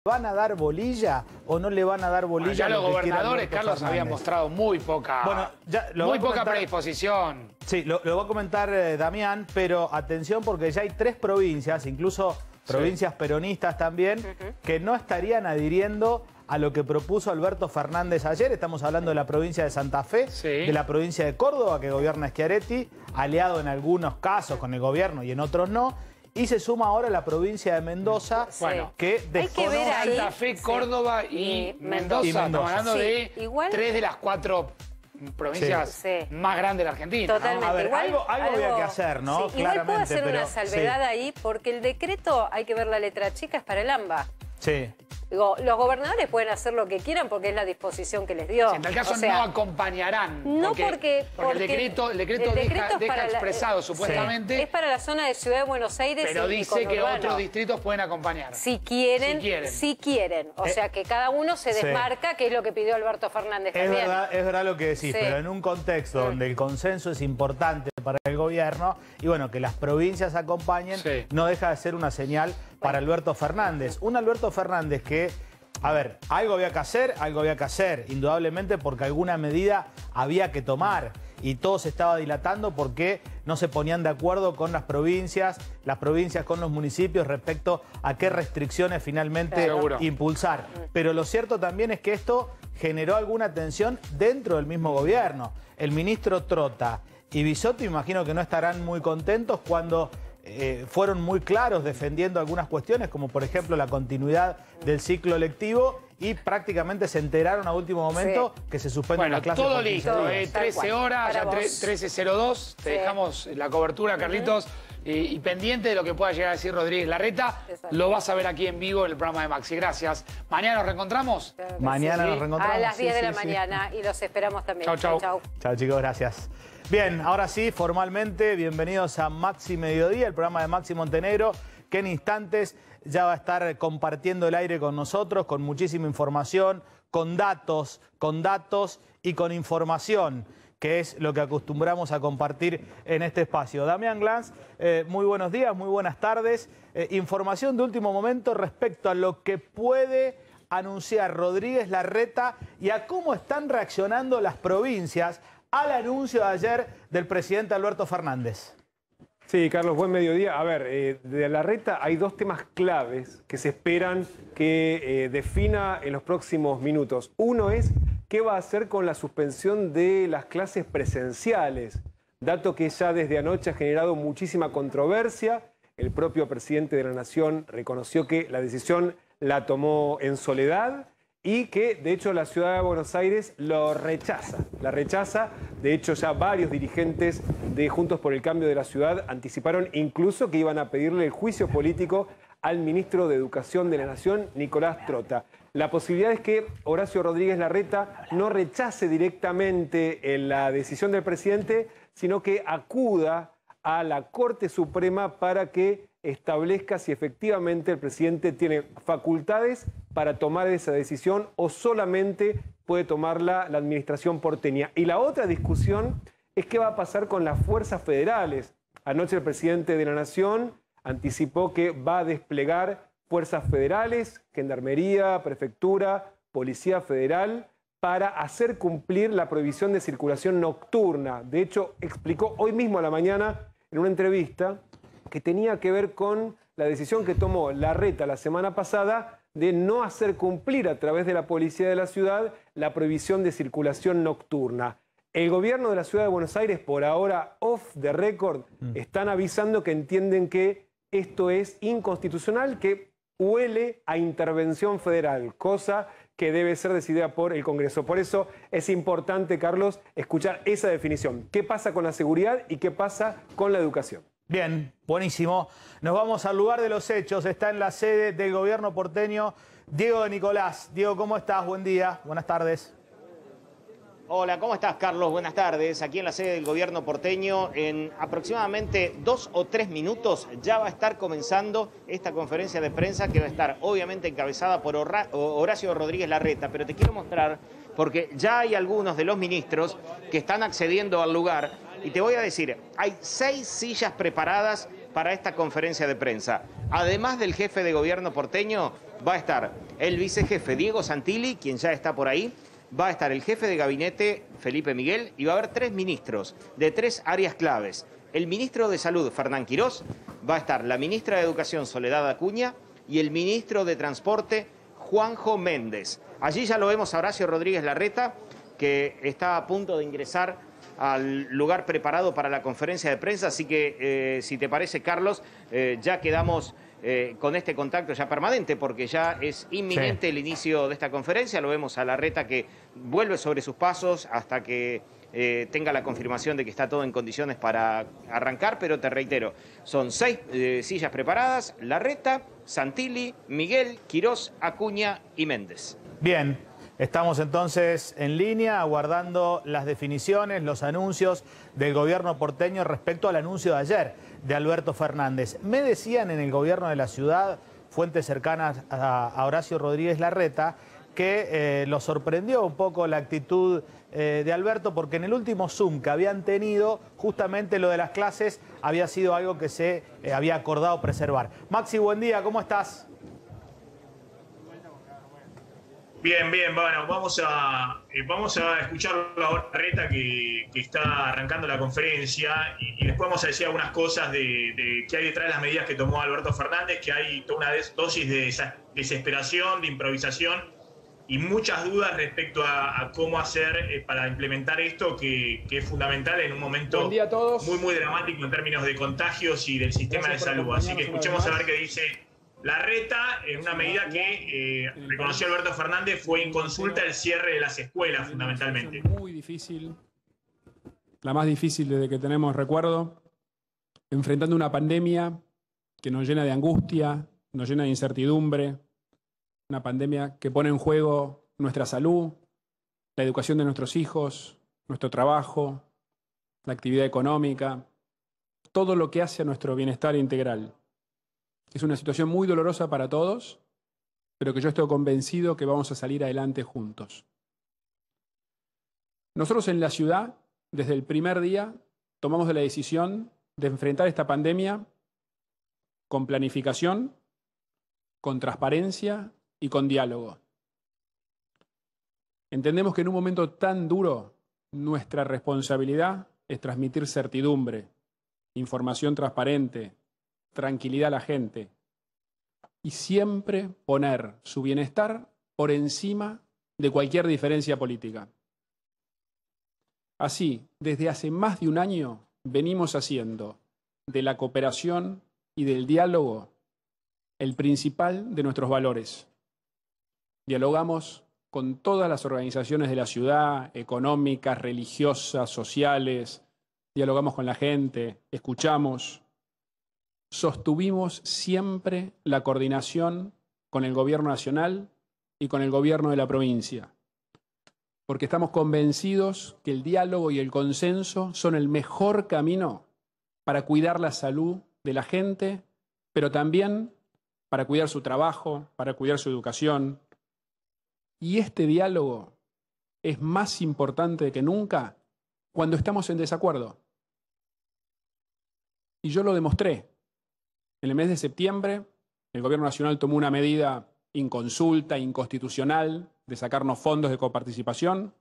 ¿Van a dar bolilla o no le van a dar bolilla? Bueno, ya los gobernadores, Carlos, habían mostrado muy poca predisposición. Sí, lo va a comentar Damián, pero atención porque ya hay 3 provincias, incluso provincias peronistas también, que no estarían adhiriendo a lo que propuso Alberto Fernández ayer. Estamos hablando de la provincia de Santa Fe, de la provincia de Córdoba, que gobierna Schiaretti, aliado en algunos casos con el gobierno y en otros no. Y se suma ahora la provincia de Mendoza, que desconoce Santa Fe, Córdoba y Mendoza. Estamos hablando de 3 de las 4 provincias más grandes de la Argentina. Totalmente. A ver, algo había que hacer, ¿no? Igual puedo hacer una salvedad ahí, porque el decreto, hay que ver la letra chica, es para el AMBA. Sí. Digo, los gobernadores pueden hacer lo que quieran porque es la disposición que les dio. En tal caso no acompañarán. No porque el decreto deja expresado supuestamente. Es para la zona de Ciudad de Buenos Aires. Pero dice que otros distritos pueden acompañar. Si quieren. O sea que cada uno se desmarca, que es lo que pidió Alberto Fernández también. Es verdad lo que decís, pero en un contexto donde el consenso es importante para el gobierno y bueno, que las provincias acompañen, no deja de ser una señal para Alberto Fernández. Un Alberto Fernández que, a ver, algo había que hacer, indudablemente, porque alguna medida había que tomar y todo se estaba dilatando porque no se ponían de acuerdo con las provincias con los municipios respecto a qué restricciones finalmente impulsar. Pero lo cierto también es que esto generó alguna tensión dentro del mismo gobierno. El ministro Trota y Bisotto imagino que no estarán muy contentos cuando fueron muy claros defendiendo algunas cuestiones, como por ejemplo la continuidad del ciclo lectivo, y prácticamente se enteraron a último momento que se suspende la clase. Todo listo, 13 horas, ya 13:02, te dejamos la cobertura, Carlitos, y pendiente de lo que pueda llegar a decir Rodríguez Larreta, lo vas a ver aquí en vivo en el programa de Maxi. Gracias. ¿Mañana nos reencontramos? Mañana nos reencontramos. A las 10 de la mañana y los esperamos también. Chau. Chau, chicos, gracias. Bien, ahora sí, formalmente, bienvenidos a Maxi Mediodía, el programa de Maxi Montenegro, que en instantes ya va a estar compartiendo el aire con nosotros, con muchísima información, con datos y con información, que es lo que acostumbramos a compartir en este espacio. Damián Glans, muy buenos días, muy buenas tardes. Información de último momento respecto a lo que puede anunciar Rodríguez Larreta y a cómo están reaccionando las provincias al anuncio de ayer del presidente Alberto Fernández. Sí, Carlos, buen mediodía. A ver, de Larreta hay 2 temas claves que se esperan que defina en los próximos minutos. Uno es qué va a hacer con la suspensión de las clases presenciales, dato que ya desde anoche ha generado muchísima controversia. El propio presidente de la Nación reconoció que la decisión la tomó en soledad y que, de hecho, la ciudad de Buenos Aires la rechaza. De hecho, ya varios dirigentes de Juntos por el Cambio de la ciudad anticiparon incluso que iban a pedirle el juicio político al ministro de Educación de la Nación, Nicolás Trota. La posibilidad es que Horacio Rodríguez Larreta no rechace directamente la decisión del presidente, sino que acuda a la Corte Suprema para que establezca si efectivamente el presidente tiene facultades para tomar esa decisión o solamente puede tomarla la administración porteña. Y la otra discusión es qué va a pasar con las fuerzas federales. Anoche el presidente de la Nación anticipó que va a desplegar fuerzas federales, gendarmería, prefectura, policía federal, para hacer cumplir la prohibición de circulación nocturna. De hecho, explicó hoy mismo a la mañana en una entrevista que tenía que ver con la decisión que tomó Larreta la semana pasada de no hacer cumplir a través de la policía de la ciudad la prohibición de circulación nocturna. El gobierno de la ciudad de Buenos Aires, por ahora off the record, están avisando que entienden que esto es inconstitucional, que huele a intervención federal, cosa que debe ser decidida por el Congreso. Por eso es importante, Carlos, escuchar esa definición. ¿Qué pasa con la seguridad y qué pasa con la educación? Bien, buenísimo. Nos vamos al lugar de los hechos. Está en la sede del gobierno porteño Diego de Nicolás. Diego, ¿cómo estás? Buen día, buenas tardes. Hola, ¿cómo estás, Carlos? Buenas tardes. Aquí en la sede del gobierno porteño, en aproximadamente 2 o 3 minutos ya va a estar comenzando esta conferencia de prensa que va a estar obviamente encabezada por Horacio Rodríguez Larreta. Pero te quiero mostrar, porque ya hay algunos de los ministros que están accediendo al lugar. Y te voy a decir, hay 6 sillas preparadas para esta conferencia de prensa. Además del jefe de gobierno porteño, va a estar el vicejefe Diego Santilli, quien ya está por ahí, va a estar el jefe de gabinete Felipe Miguel y va a haber 3 ministros de 3 áreas claves. El ministro de Salud, Fernán Quirós, va a estar la ministra de Educación, Soledad Acuña, y el ministro de Transporte, Juanjo Méndez. Allí ya lo vemos a Horacio Rodríguez Larreta, que está a punto de ingresar al lugar preparado para la conferencia de prensa, así que si te parece, Carlos, ya quedamos con este contacto ya permanente, porque ya es inminente el inicio de esta conferencia. Lo vemos a Larreta que vuelve sobre sus pasos hasta que tenga la confirmación de que está todo en condiciones para arrancar, pero te reitero, son 6 sillas preparadas: Larreta, Santilli, Miguel, Quirós, Acuña y Méndez. Bien, estamos entonces en línea aguardando las definiciones, los anuncios del gobierno porteño respecto al anuncio de ayer de Alberto Fernández. Me decían en el gobierno de la ciudad, fuentes cercanas a Horacio Rodríguez Larreta, que lo sorprendió un poco la actitud de Alberto, porque en el último Zoom que habían tenido, justamente lo de las clases había sido algo que se había acordado preservar. Maxi, buen día, ¿cómo estás? Bien, bien, bueno, vamos a escucharlo ahora a Larreta que está arrancando la conferencia y después vamos a decir algunas cosas de qué hay detrás de las medidas que tomó Alberto Fernández, que hay toda una dosis de desesperación, de improvisación y muchas dudas respecto a cómo hacer para implementar esto, que es fundamental en un momento muy dramático en términos de contagios y del sistema de salud. Así que escuchemos a ver qué dice Larreta, en una medida que reconoció Alberto Fernández, fue en consulta el cierre de las escuelas, fundamentalmente. Muy difícil, la más difícil desde que tenemos recuerdo, enfrentando una pandemia que nos llena de angustia, nos llena de incertidumbre, una pandemia que pone en juego nuestra salud, la educación de nuestros hijos, nuestro trabajo, la actividad económica, todo lo que hace a nuestro bienestar integral. Es una situación muy dolorosa para todos, pero que yo estoy convencido que vamos a salir adelante juntos. Nosotros en la ciudad, desde el primer día, tomamos la decisión de enfrentar esta pandemia con planificación, con transparencia y con diálogo. Entendemos que en un momento tan duro, nuestra responsabilidad es transmitir certidumbre, información transparente, tranquilidad a la gente y siempre poner su bienestar por encima de cualquier diferencia política. Así, desde hace más de un año venimos haciendo de la cooperación y del diálogo el principal de nuestros valores. Dialogamos con todas las organizaciones de la ciudad, económicas, religiosas, sociales, dialogamos con la gente, escuchamos. Sostuvimos siempre la coordinación con el gobierno nacional y con el gobierno de la provincia, porque estamos convencidos que el diálogo y el consenso son el mejor camino para cuidar la salud de la gente, pero también para cuidar su trabajo, para cuidar su educación. Y este diálogo es más importante que nunca cuando estamos en desacuerdo. Y yo lo demostré. En el mes de septiembre, el Gobierno Nacional tomó una medida inconsulta, inconstitucional, de sacarnos fondos de coparticipación.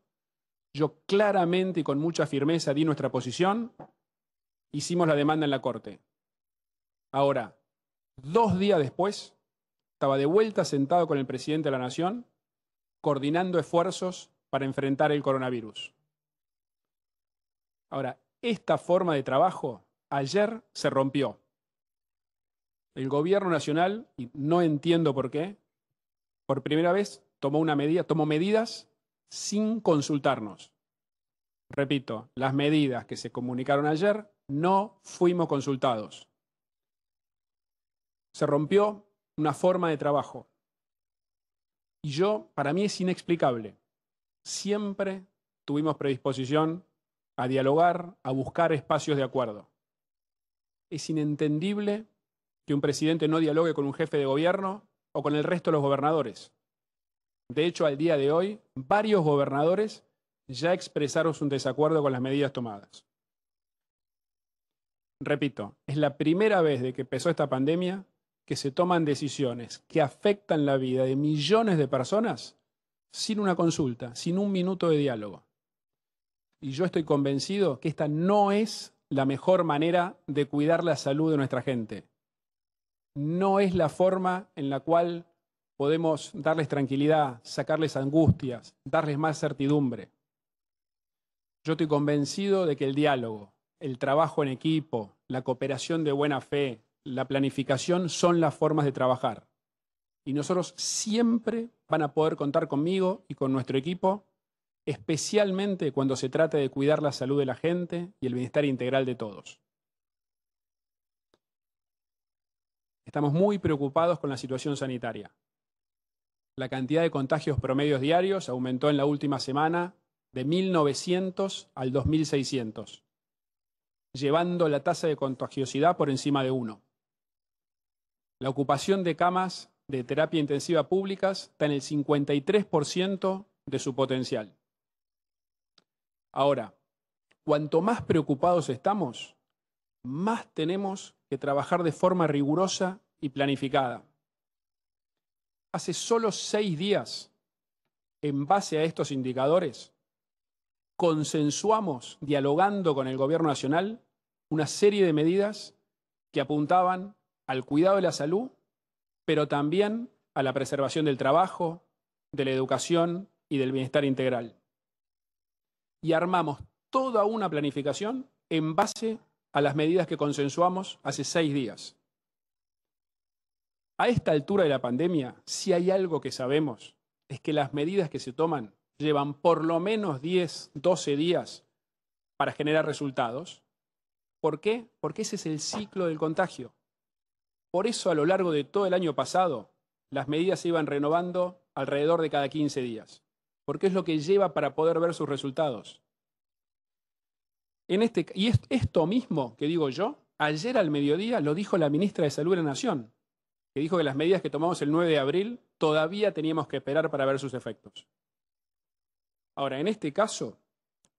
Yo claramente y con mucha firmeza di nuestra posición. Hicimos la demanda en la Corte. Ahora, 2 días después, estaba de vuelta sentado con el presidente de la Nación, coordinando esfuerzos para enfrentar el coronavirus. Ahora, esta forma de trabajo ayer se rompió. El Gobierno Nacional, y no entiendo por qué, por primera vez tomó medidas sin consultarnos. Repito, las medidas que se comunicaron ayer no fuimos consultados. Se rompió una forma de trabajo. Y para mí es inexplicable. Siempre tuvimos predisposición a dialogar, a buscar espacios de acuerdo. Es inentendible que un presidente no dialogue con un jefe de gobierno o con el resto de los gobernadores. De hecho, al día de hoy, varios gobernadores ya expresaron su desacuerdo con las medidas tomadas. repito, es la primera vez de que empezó esta pandemia que se toman decisiones que afectan la vida de millones de personas sin una consulta, sin un minuto de diálogo. Y yo estoy convencido que esta no es la mejor manera de cuidar la salud de nuestra gente. No es la forma en la cual podemos darles tranquilidad, sacarles angustias, darles más certidumbre. Yo estoy convencido de que el diálogo, el trabajo en equipo, la cooperación de buena fe, la planificación son las formas de trabajar. Y nosotros siempre van a poder contar conmigo y con nuestro equipo, especialmente cuando se trate de cuidar la salud de la gente y el bienestar integral de todos. Estamos muy preocupados con la situación sanitaria. La cantidad de contagios promedios diarios aumentó en la última semana de 1.900 al 2.600, llevando la tasa de contagiosidad por encima de 1. La ocupación de camas de terapia intensiva públicas está en el 53% de su potencial. Ahora, cuanto más preocupados estamos, más tenemos que trabajar de forma rigurosa y planificada. Hace solo 6 días, en base a estos indicadores, consensuamos, dialogando con el Gobierno Nacional, una serie de medidas que apuntaban al cuidado de la salud, pero también a la preservación del trabajo, de la educación y del bienestar integral. Y armamos toda una planificación en base a las medidas que consensuamos hace 6 días. A esta altura de la pandemia, si hay algo que sabemos, es que las medidas que se toman llevan por lo menos 10, 12 días para generar resultados. ¿Por qué? Porque ese es el ciclo del contagio. Por eso, a lo largo de todo el año pasado, las medidas se iban renovando alrededor de cada 15 días, porque es lo que lleva para poder ver sus resultados. Y esto mismo que digo yo, ayer al mediodía lo dijo la ministra de Salud de la Nación, que dijo que las medidas que tomamos el 9 de abril todavía teníamos que esperar para ver sus efectos. Ahora, en este caso,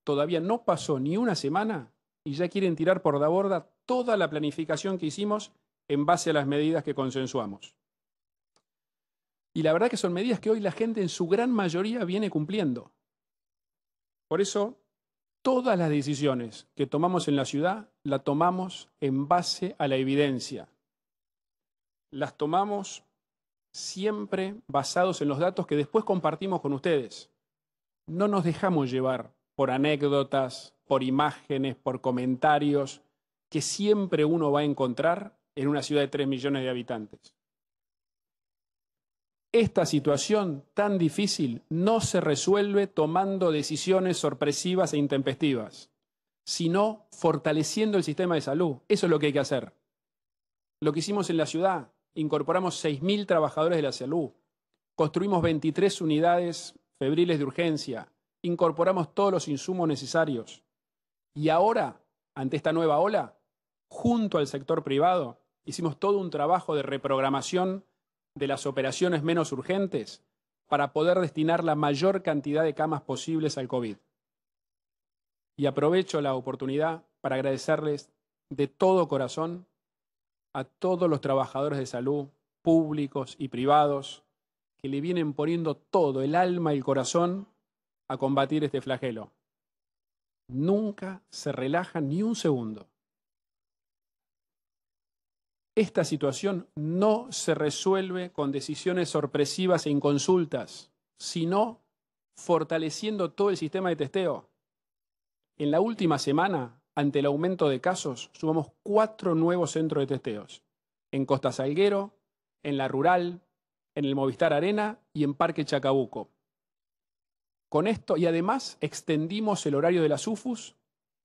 todavía no pasó ni una semana y ya quieren tirar por la borda toda la planificación que hicimos en base a las medidas que consensuamos. Y la verdad que son medidas que hoy la gente en su gran mayoría viene cumpliendo. Por eso, todas las decisiones que tomamos en la ciudad, las tomamos en base a la evidencia. Las tomamos siempre basados en los datos que después compartimos con ustedes. No nos dejamos llevar por anécdotas, por imágenes, por comentarios que siempre uno va a encontrar en una ciudad de 3 millones de habitantes. Esta situación tan difícil no se resuelve tomando decisiones sorpresivas e intempestivas, sino fortaleciendo el sistema de salud. Eso es lo que hay que hacer. Lo que hicimos en la ciudad, incorporamos 6.000 trabajadores de la salud, construimos 23 unidades febriles de urgencia, incorporamos todos los insumos necesarios. Y ahora, ante esta nueva ola, junto al sector privado, hicimos todo un trabajo de reprogramación de las operaciones menos urgentes para poder destinar la mayor cantidad de camas posibles al COVID. Y aprovecho la oportunidad para agradecerles de todo corazón a todos los trabajadores de salud, públicos y privados, que le vienen poniendo todo, el alma y el corazón, a combatir este flagelo. Nunca se relajan ni un segundo. Esta situación no se resuelve con decisiones sorpresivas e inconsultas, sino fortaleciendo todo el sistema de testeo. En la última semana, ante el aumento de casos, sumamos 4 nuevos centros de testeos. En Costa Salguero, en La Rural, en el Movistar Arena y en Parque Chacabuco. Con esto, y además, extendimos el horario de las UFUs,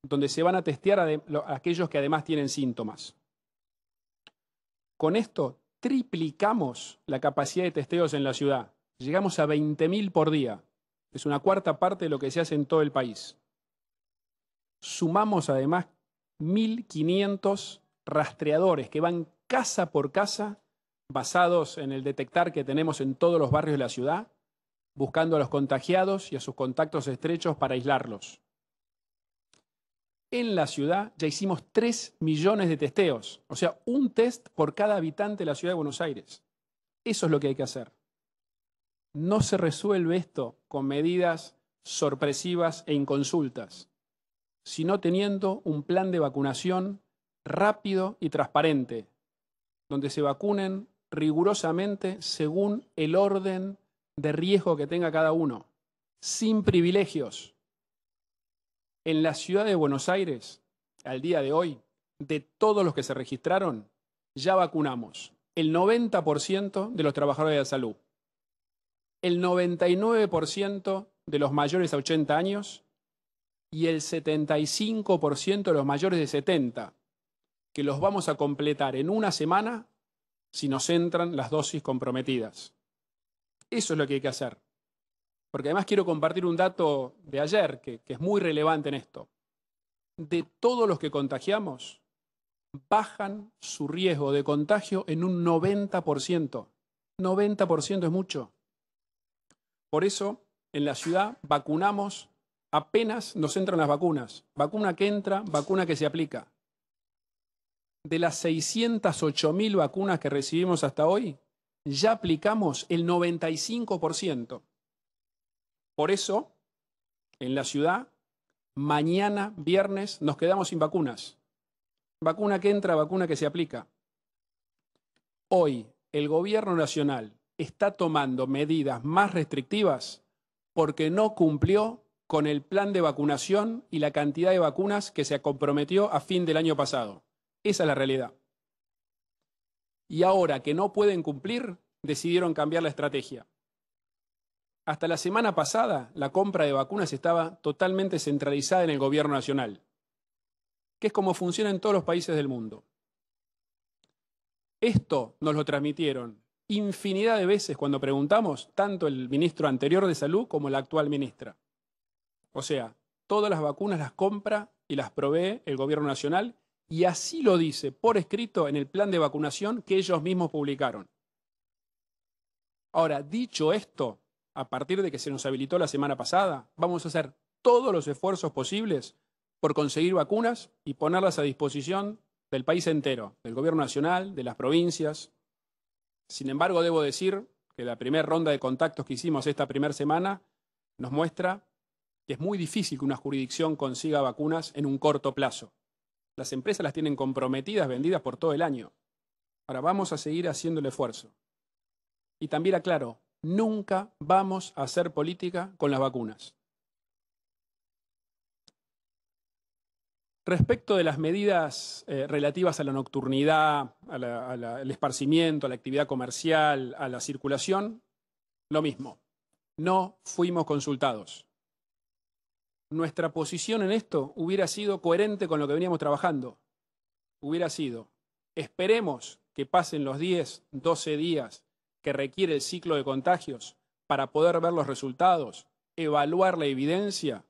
donde se van a testear a aquellos que además tienen síntomas. Con esto, triplicamos la capacidad de testeos en la ciudad. Llegamos a 20.000 por día. Es una cuarta parte de lo que se hace en todo el país. Sumamos además 1.500 rastreadores que van casa por casa, basados en el detectar que tenemos en todos los barrios de la ciudad, buscando a los contagiados y a sus contactos estrechos para aislarlos. En la ciudad ya hicimos 3 millones de testeos, o sea, un test por cada habitante de la ciudad de Buenos Aires. Eso es lo que hay que hacer. No se resuelve esto con medidas sorpresivas e inconsultas, sino teniendo un plan de vacunación rápido y transparente, donde se vacunen rigurosamente según el orden de riesgo que tenga cada uno, sin privilegios. En la ciudad de Buenos Aires, al día de hoy, de todos los que se registraron, ya vacunamos el 90% de los trabajadores de la salud, el 99% de los mayores a 80 años y el 75% de los mayores de 70, que los vamos a completar en una semana si nos entran las dosis comprometidas. Eso es lo que hay que hacer. Porque además quiero compartir un dato de ayer que es muy relevante en esto. De todos los que contagiamos, bajan su riesgo de contagio en un 90%. 90% es mucho. Por eso, en la ciudad vacunamos apenas nos entran las vacunas. Vacuna que entra, vacuna que se aplica. De las 608.000 vacunas que recibimos hasta hoy, ya aplicamos el 95%. Por eso, en la ciudad, mañana, viernes, nos quedamos sin vacunas. Vacuna que entra, vacuna que se aplica. Hoy, el gobierno nacional está tomando medidas más restrictivas porque no cumplió con el plan de vacunación y la cantidad de vacunas que se comprometió a fin del año pasado. Esa es la realidad. Y ahora que no pueden cumplir, decidieron cambiar la estrategia. Hasta la semana pasada, la compra de vacunas estaba totalmente centralizada en el gobierno nacional, que es como funciona en todos los países del mundo. Esto nos lo transmitieron infinidad de veces cuando preguntamos, tanto el ministro anterior de Salud como la actual ministra. O sea, todas las vacunas las compra y las provee el gobierno nacional, y así lo dice por escrito en el plan de vacunación que ellos mismos publicaron. Ahora, dicho esto, a partir de que se nos habilitó la semana pasada, vamos a hacer todos los esfuerzos posibles por conseguir vacunas y ponerlas a disposición del país entero, del gobierno nacional, de las provincias. Sin embargo, debo decir que la primera ronda de contactos que hicimos esta primera semana nos muestra que es muy difícil que una jurisdicción consiga vacunas en un corto plazo. Las empresas las tienen comprometidas, vendidas por todo el año. Ahora vamos a seguir haciendo el esfuerzo. Y también aclaro, nunca vamos a hacer política con las vacunas. Respecto de las medidas relativas a la nocturnidad, al esparcimiento, a la actividad comercial, a la circulación, lo mismo. No fuimos consultados. Nuestra posición en esto hubiera sido coherente con lo que veníamos trabajando. Hubiera sido, esperemos que pasen los 10, 12 días que requiere el ciclo de contagios para poder ver los resultados, evaluar la evidencia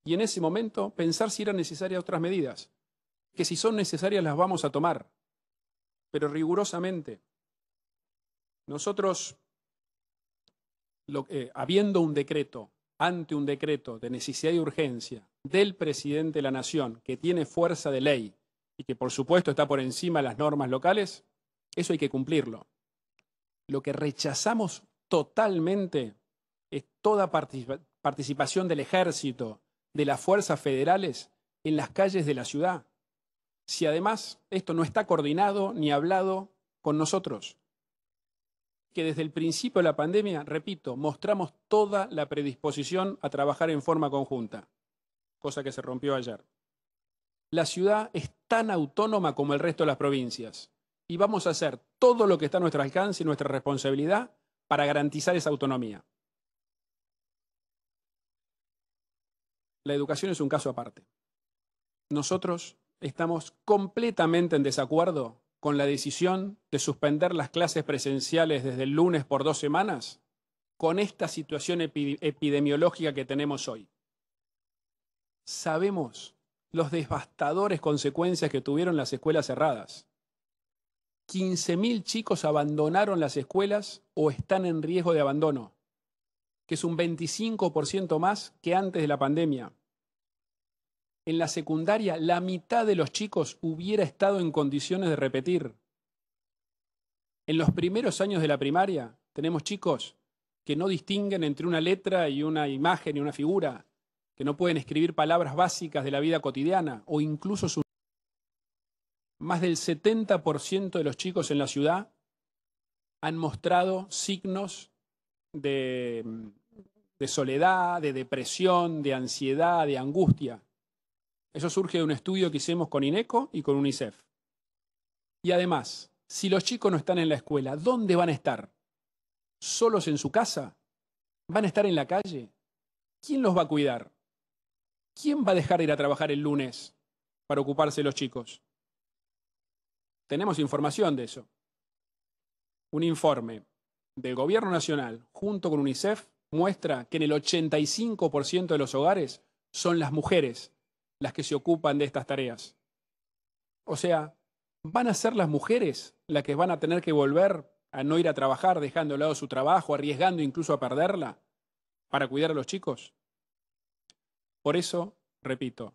y en ese momento pensar si eran necesarias otras medidas, que si son necesarias las vamos a tomar, pero rigurosamente. Nosotros, habiendo un decreto, ante un decreto de necesidad y urgencia del presidente de la Nación, que tiene fuerza de ley y que por supuesto está por encima de las normas locales, eso hay que cumplirlo. Lo que rechazamos totalmente es toda participación del ejército, de las fuerzas federales en las calles de la ciudad. Si además esto no está coordinado ni hablado con nosotros, que desde el principio de la pandemia, repito, mostramos toda la predisposición a trabajar en forma conjunta, cosa que se rompió ayer. La ciudad es tan autónoma como el resto de las provincias y vamos a hacer todo lo que está a nuestro alcance y nuestra responsabilidad para garantizar esa autonomía. La educación es un caso aparte. Nosotros estamos completamente en desacuerdo con la decisión de suspender las clases presenciales desde el lunes por 2 semanas con esta situación epidemiológica que tenemos hoy. Sabemos los devastadores consecuencias que tuvieron las escuelas cerradas. 15.000 chicos abandonaron las escuelas o están en riesgo de abandono, que es un 25% más que antes de la pandemia. en la secundaria la mitad de los chicos hubiera estado en condiciones de repetir. En los primeros años de la primaria tenemos chicos que no distinguen entre una letra y una imagen y una figura, que no pueden escribir palabras básicas de la vida cotidiana o incluso su... Más del 70% de los chicos en la ciudad han mostrado signos de soledad, de depresión, de ansiedad, de angustia. Eso surge de un estudio que hicimos con INECO y con UNICEF. Y además, si los chicos no están en la escuela, ¿dónde van a estar? ¿Solos en su casa? ¿Van a estar en la calle? ¿Quién los va a cuidar? ¿Quién va a dejar de ir a trabajar el lunes para ocuparse de los chicos? Tenemos información de eso. Un informe del Gobierno Nacional junto con UNICEF muestra que en el 85% de los hogares son las mujeres las que se ocupan de estas tareas. O sea, ¿van a ser las mujeres las que van a tener que volver a no ir a trabajar, dejando de lado su trabajo, arriesgando incluso a perderla, para cuidar a los chicos? Por eso, repito,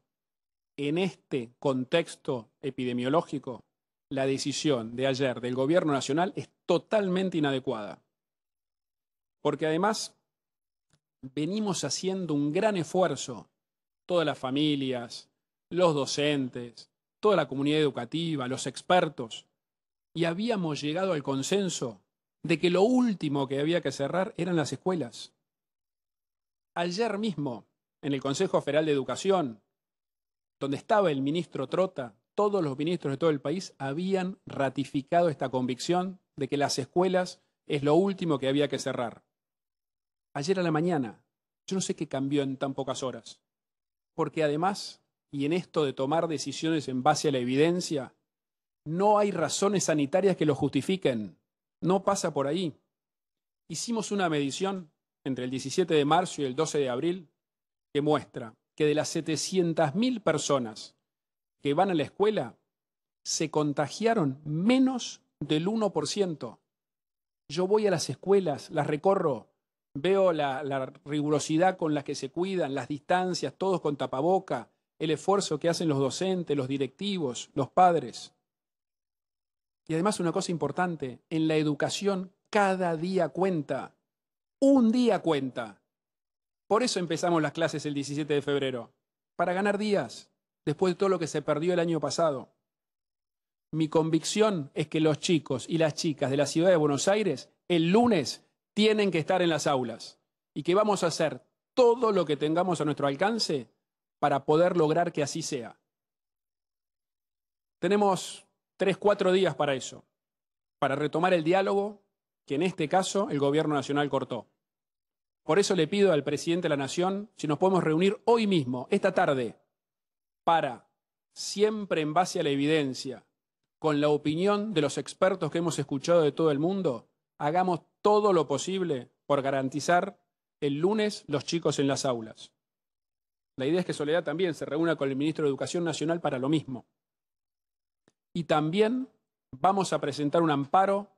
en este contexto epidemiológico, la decisión de ayer del Gobierno Nacional es totalmente inadecuada. Porque además venimos haciendo un gran esfuerzo, todas las familias, los docentes, toda la comunidad educativa, los expertos, y habíamos llegado al consenso de que lo último que había que cerrar eran las escuelas. Ayer mismo, en el Consejo Federal de Educación, donde estaba el ministro Trota, todos los ministros de todo el país habían ratificado esta convicción de que las escuelas es lo último que había que cerrar. Ayer a la mañana, yo no sé qué cambió en tan pocas horas, porque además, y en esto de tomar decisiones en base a la evidencia, no hay razones sanitarias que lo justifiquen, no pasa por ahí. Hicimos una medición entre el 17 de marzo y el 12 de abril que muestra que de las 700.000 personas que van a la escuela, se contagiaron menos del 1%. Yo voy a las escuelas, las recorro, veo la rigurosidad con la que se cuidan, las distancias, todos con tapaboca, el esfuerzo que hacen los docentes, los directivos, los padres. Y además una cosa importante, en la educación cada día cuenta, un día cuenta. Por eso empezamos las clases el 17 de febrero, para ganar días, después de todo lo que se perdió el año pasado. Mi convicción es que los chicos y las chicas de la ciudad de Buenos Aires el lunes tienen que estar en las aulas y que vamos a hacer todo lo que tengamos a nuestro alcance para poder lograr que así sea. Tenemos 3-4 días para eso, para retomar el diálogo que en este caso el Gobierno Nacional cortó. Por eso le pido al presidente de la Nación si nos podemos reunir hoy mismo, esta tarde, para, siempre en base a la evidencia, con la opinión de los expertos que hemos escuchado de todo el mundo, hagamos todo lo posible por garantizar el lunes los chicos en las aulas. La idea es que Soledad también se reúna con el ministro de Educación Nacional para lo mismo. Y también vamos a presentar un amparo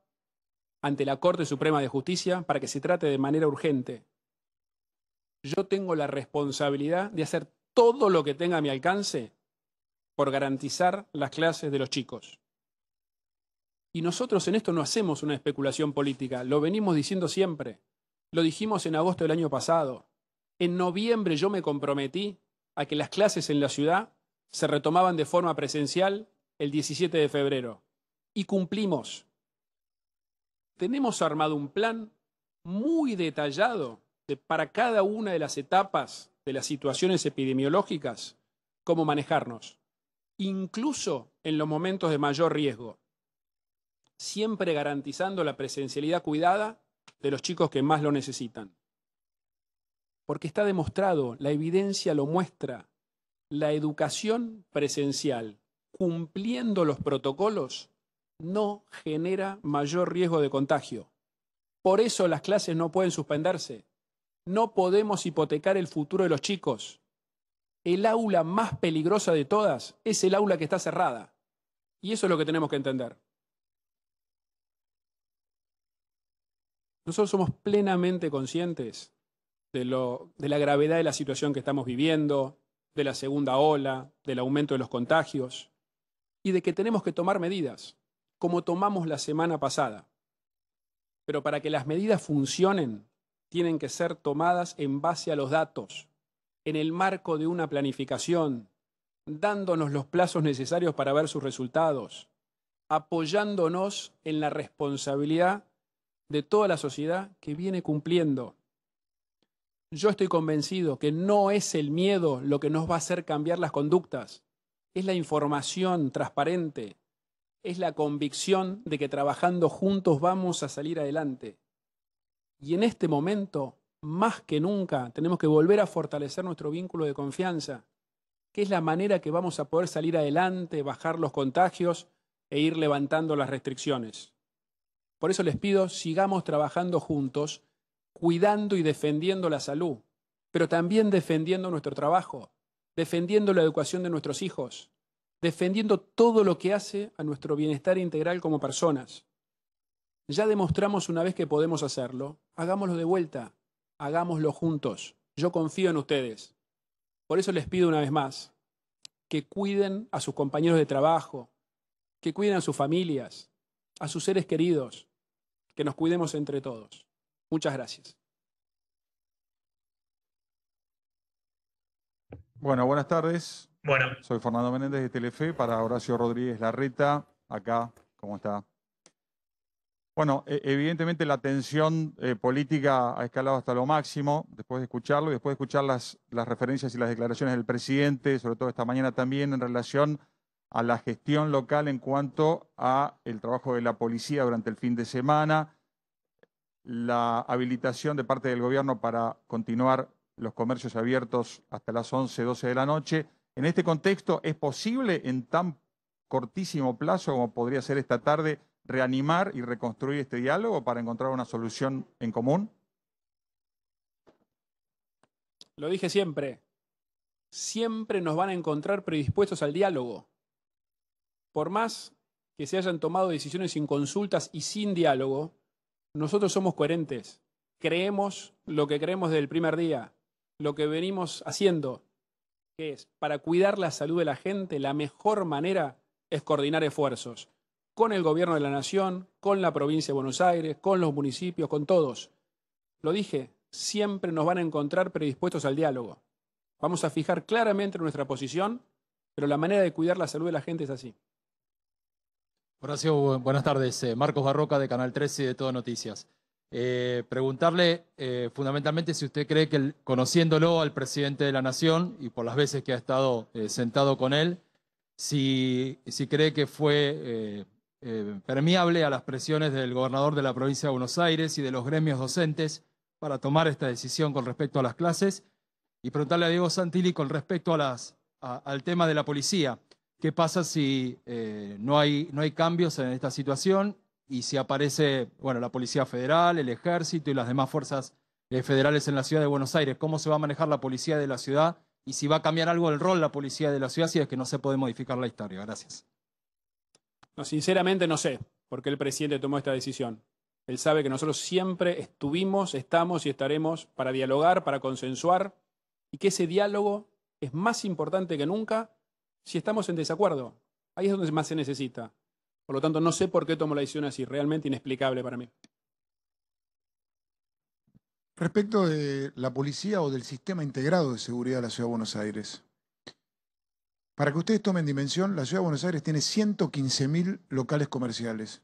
ante la Corte Suprema de Justicia para que se trate de manera urgente. Yo tengo la responsabilidad de hacer todo lo que tenga a mi alcance por garantizar las clases de los chicos. Y nosotros en esto no hacemos una especulación política, lo venimos diciendo siempre. Lo dijimos en agosto del año pasado. En noviembre yo me comprometí a que las clases en la ciudad se retomaban de forma presencial el 17 de febrero. Y cumplimos. Tenemos armado un plan muy detallado para cada una de las etapas de las situaciones epidemiológicas, cómo manejarnos, incluso en los momentos de mayor riesgo, siempre garantizando la presencialidad cuidada de los chicos que más lo necesitan. Porque está demostrado, la evidencia lo muestra, la educación presencial, cumpliendo los protocolos, no genera mayor riesgo de contagio. Por eso las clases no pueden suspenderse. No podemos hipotecar el futuro de los chicos. El aula más peligrosa de todas es el aula que está cerrada. Y eso es lo que tenemos que entender. Nosotros somos plenamente conscientes de la gravedad de la situación que estamos viviendo, de la segunda ola, del aumento de los contagios y de que tenemos que tomar medidas, como tomamos la semana pasada. Pero para que las medidas funcionen, tienen que ser tomadas en base a los datos, en el marco de una planificación, dándonos los plazos necesarios para ver sus resultados, apoyándonos en la responsabilidad de toda la sociedad que viene cumpliendo. Yo estoy convencido que no es el miedo lo que nos va a hacer cambiar las conductas, es la información transparente, es la convicción de que trabajando juntos vamos a salir adelante. Y en este momento, más que nunca, tenemos que volver a fortalecer nuestro vínculo de confianza, que es la manera que vamos a poder salir adelante, bajar los contagios e ir levantando las restricciones. Por eso les pido, sigamos trabajando juntos, cuidando y defendiendo la salud, pero también defendiendo nuestro trabajo, defendiendo la educación de nuestros hijos, defendiendo todo lo que hace a nuestro bienestar integral como personas. Ya demostramos una vez que podemos hacerlo, hagámoslo de vuelta, hagámoslo juntos. Yo confío en ustedes. Por eso les pido una vez más que cuiden a sus compañeros de trabajo, que cuiden a sus familias, a sus seres queridos, que nos cuidemos entre todos. Muchas gracias. Bueno, buenas tardes. Bueno. Soy Fernando Menéndez de Telefe para Horacio Rodríguez Larreta. Acá, ¿cómo está? Bueno, evidentemente la tensión política ha escalado hasta lo máximo después de escucharlo y después de escuchar las referencias y las declaraciones del presidente, sobre todo esta mañana también en relación a la gestión local en cuanto a el trabajo de la policía durante el fin de semana, la habilitación de parte del gobierno para continuar los comercios abiertos hasta las 11, 12 de la noche. En este contexto, ¿es posible en tan cortísimo plazo como podría ser esta tarde reanimar y reconstruir este diálogo para encontrar una solución en común? Lo dije siempre, siempre nos van a encontrar predispuestos al diálogo. Por más que se hayan tomado decisiones sin consultas y sin diálogo, nosotros somos coherentes. Creemos lo que creemos desde el primer día, lo que venimos haciendo, que es para cuidar la salud de la gente, la mejor manera es coordinar esfuerzos con el gobierno de la nación, con la provincia de Buenos Aires, con los municipios, con todos. Lo dije, siempre nos van a encontrar predispuestos al diálogo. Vamos a fijar claramente nuestra posición, pero la manera de cuidar la salud de la gente es así. Horacio, buenas tardes. Marcos Barroca de Canal 13 y de Todo Noticias. Preguntarle fundamentalmente si usted cree que, conociéndolo al presidente de la Nación y por las veces que ha estado sentado con él, si cree que fue permeable a las presiones del gobernador de la provincia de Buenos Aires y de los gremios docentes para tomar esta decisión con respecto a las clases. Y preguntarle a Diego Santilli con respecto al tema de la policía. ¿Qué pasa si no hay cambios en esta situación y si aparece la Policía Federal, el Ejército y las demás fuerzas federales en la ciudad de Buenos Aires? ¿Cómo se va a manejar la policía de la ciudad y si va a cambiar algo el rol de la policía de la ciudad si es que no se puede modificar la historia? Gracias. No, sinceramente no sé por qué el presidente tomó esta decisión. Él sabe que nosotros siempre estuvimos, estamos y estaremos para dialogar, para consensuar y que ese diálogo es más importante que nunca si estamos en desacuerdo. Ahí es donde más se necesita. Por lo tanto, no sé por qué tomó la decisión así. Realmente inexplicable para mí. Respecto de la policía o del sistema integrado de seguridad de la Ciudad de Buenos Aires. Para que ustedes tomen dimensión, la Ciudad de Buenos Aires tiene 115.000 locales comerciales.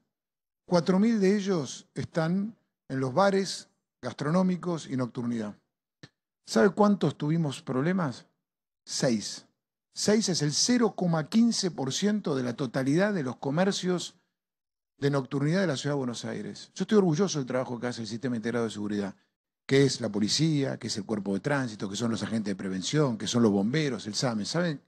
4.000 de ellos están en los bares gastronómicos y nocturnidad. ¿Sabe cuántos tuvimos problemas? 6. 6 es el 0,15% de la totalidad de los comercios de nocturnidad de la Ciudad de Buenos Aires. Yo estoy orgulloso del trabajo que hace el Sistema Integrado de Seguridad, que es la policía, que es el cuerpo de tránsito, que son los agentes de prevención, que son los bomberos, el SAME. ¿Saben?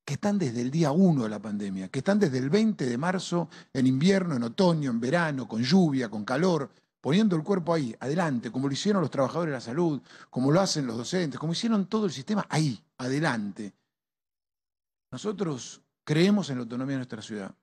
Que están desde el día 1 de la pandemia, que están desde el 20 de marzo, en invierno, en otoño, en verano, con lluvia, con calor, poniendo el cuerpo ahí, adelante, como lo hicieron los trabajadores de la salud, como lo hacen los docentes, como hicieron todo el sistema ahí, adelante. Nosotros creemos en la autonomía de nuestra ciudad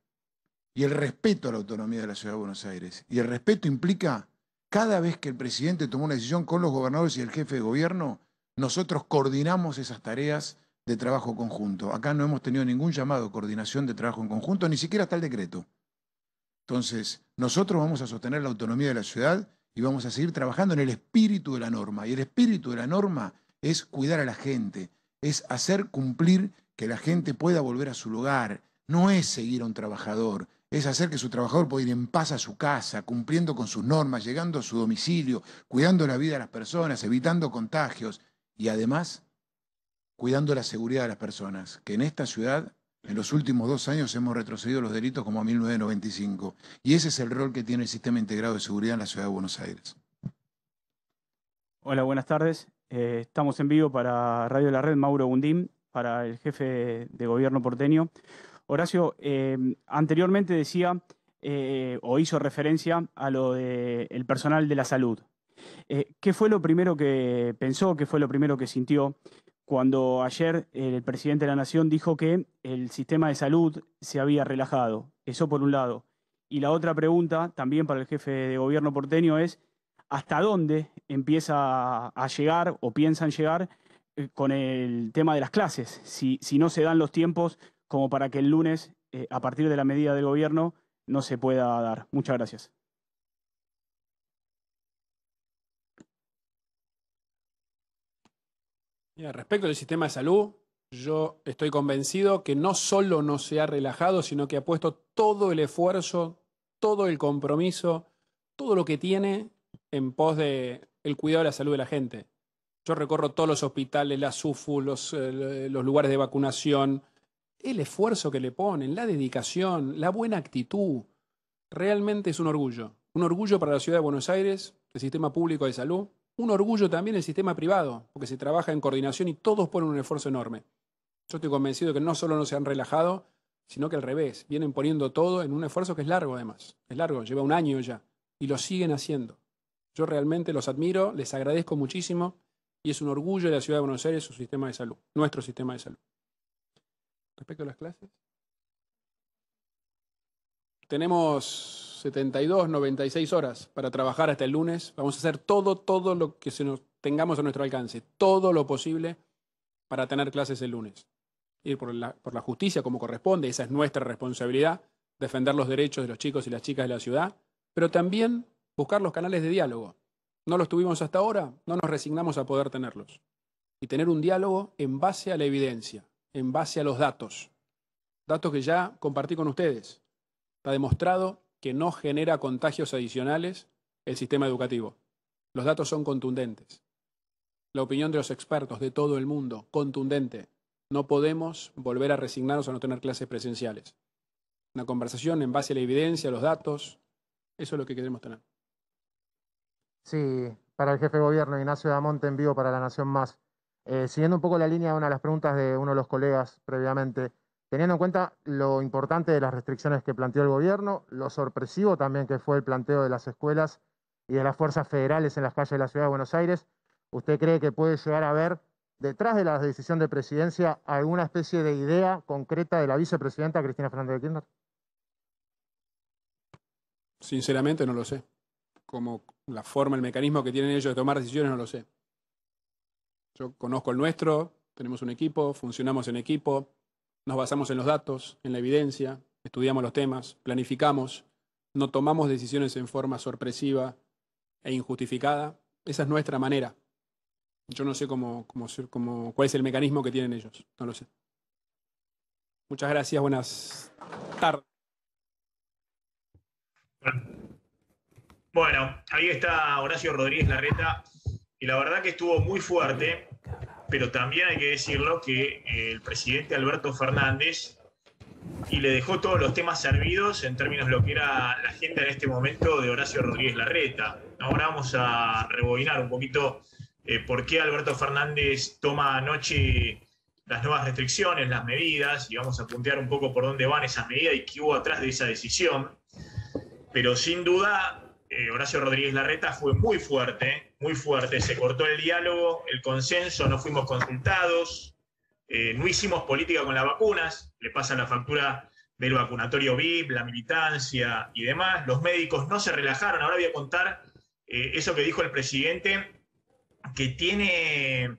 y el respeto a la autonomía de la Ciudad de Buenos Aires. Y el respeto implica, cada vez que el presidente tomó una decisión con los gobernadores y el jefe de gobierno, nosotros coordinamos esas tareas de trabajo conjunto. Acá no hemos tenido ningún llamado de coordinación de trabajo en conjunto, ni siquiera está el decreto. Entonces, nosotros vamos a sostener la autonomía de la ciudad y vamos a seguir trabajando en el espíritu de la norma. Y el espíritu de la norma es cuidar a la gente, es hacer cumplir que la gente pueda volver a su lugar. No es seguir a un trabajador, es hacer que su trabajador pueda ir en paz a su casa, cumpliendo con sus normas, llegando a su domicilio, cuidando la vida de las personas, evitando contagios y además cuidando la seguridad de las personas, que en esta ciudad en los últimos 2 años hemos retrocedido los delitos como a 1995. Y ese es el rol que tiene el Sistema Integrado de Seguridad en la Ciudad de Buenos Aires. Hola, buenas tardes. Estamos en vivo para Radio La Red, Mauro Gundín, para el jefe de gobierno porteño. Horacio, anteriormente decía o hizo referencia a lo del personal de la salud. ¿Qué fue lo primero que pensó, qué fue lo primero que sintió cuando ayer el presidente de la Nación dijo que el sistema de salud se había relajado? Eso por un lado. Y la otra pregunta, también para el jefe de gobierno porteño, es ¿hasta dónde empieza a llegar o piensan llegar con el tema de las clases? Si no se dan los tiempos como para que el lunes, a partir de la medida del gobierno, no se pueda dar. Muchas gracias. Mira, respecto al sistema de salud, yo estoy convencido que no solo no se ha relajado, sino que ha puesto todo el esfuerzo, todo el compromiso, todo lo que tiene en pos de el cuidado de la salud de la gente. Yo recorro todos los hospitales, la SUFU, los lugares de vacunación, el esfuerzo que le ponen, la dedicación, la buena actitud. Realmente es un orgullo para la ciudad de Buenos Aires, el sistema público de salud, un orgullo también el sistema privado, porque se trabaja en coordinación y todos ponen un esfuerzo enorme. Yo estoy convencido que no solo no se han relajado, sino que al revés, vienen poniendo todo en un esfuerzo que es largo además. Es largo, lleva 1 año ya, y lo siguen haciendo. Yo realmente los admiro, les agradezco muchísimo, y es un orgullo de la ciudad de Buenos Aires su sistema de salud, nuestro sistema de salud. Respecto a las clases, tenemos 72, 96 horas para trabajar hasta el lunes. Vamos a hacer todo lo que tengamos a nuestro alcance, todo lo posible para tener clases el lunes. Ir por la justicia como corresponde, esa es nuestra responsabilidad, defender los derechos de los chicos y las chicas de la ciudad, pero también buscar los canales de diálogo. No los tuvimos hasta ahora, no nos resignamos a poder tenerlos. Y tener un diálogo en base a la evidencia, en base a los datos. Datos que ya compartí con ustedes. Está demostrado que no genera contagios adicionales el sistema educativo. Los datos son contundentes. La opinión de los expertos de todo el mundo, contundente. No podemos volver a resignarnos a no tener clases presenciales. Una conversación en base a la evidencia, a los datos, eso es lo que queremos tener. Sí, para el jefe de gobierno, Ignacio Damonte, en vivo para La Nación Más. Siguiendo un poco la línea de una de las preguntas de uno de los colegas previamente, teniendo en cuenta lo importante de las restricciones que planteó el gobierno, lo sorpresivo también que fue el planteo de las escuelas y de las fuerzas federales en las calles de la Ciudad de Buenos Aires, ¿usted cree que puede llegar a haber, detrás de la decisión de presidencia, alguna especie de idea concreta de la vicepresidenta Cristina Fernández de Kirchner? Sinceramente no lo sé. Como la forma, el mecanismo que tienen ellos de tomar decisiones, no lo sé. Yo conozco el nuestro, tenemos un equipo, funcionamos en equipo, nos basamos en los datos, en la evidencia, estudiamos los temas, planificamos, no tomamos decisiones en forma sorpresiva e injustificada. Esa es nuestra manera. Yo no sé cuál es el mecanismo que tienen ellos, no lo sé. Muchas gracias, buenas tardes. Bueno, ahí está Horacio Rodríguez Larreta, y la verdad que estuvo muy fuerte, pero también hay que decirlo que el presidente Alberto Fernández y le dejó todos los temas servidos en términos de lo que era la agenda en este momento de Horacio Rodríguez Larreta. Ahora vamos a rebobinar un poquito por qué Alberto Fernández toma anoche las nuevas restricciones, las medidas, y vamos a puntear un poco por dónde van esas medidas y qué hubo atrás de esa decisión. Pero sin duda, Horacio Rodríguez Larreta fue muy fuerte, se cortó el diálogo, el consenso, no fuimos consultados, no hicimos política con las vacunas, le pasan la factura del vacunatorio VIP, la militancia y demás, los médicos no se relajaron. Ahora voy a contar eso que dijo el presidente, que tiene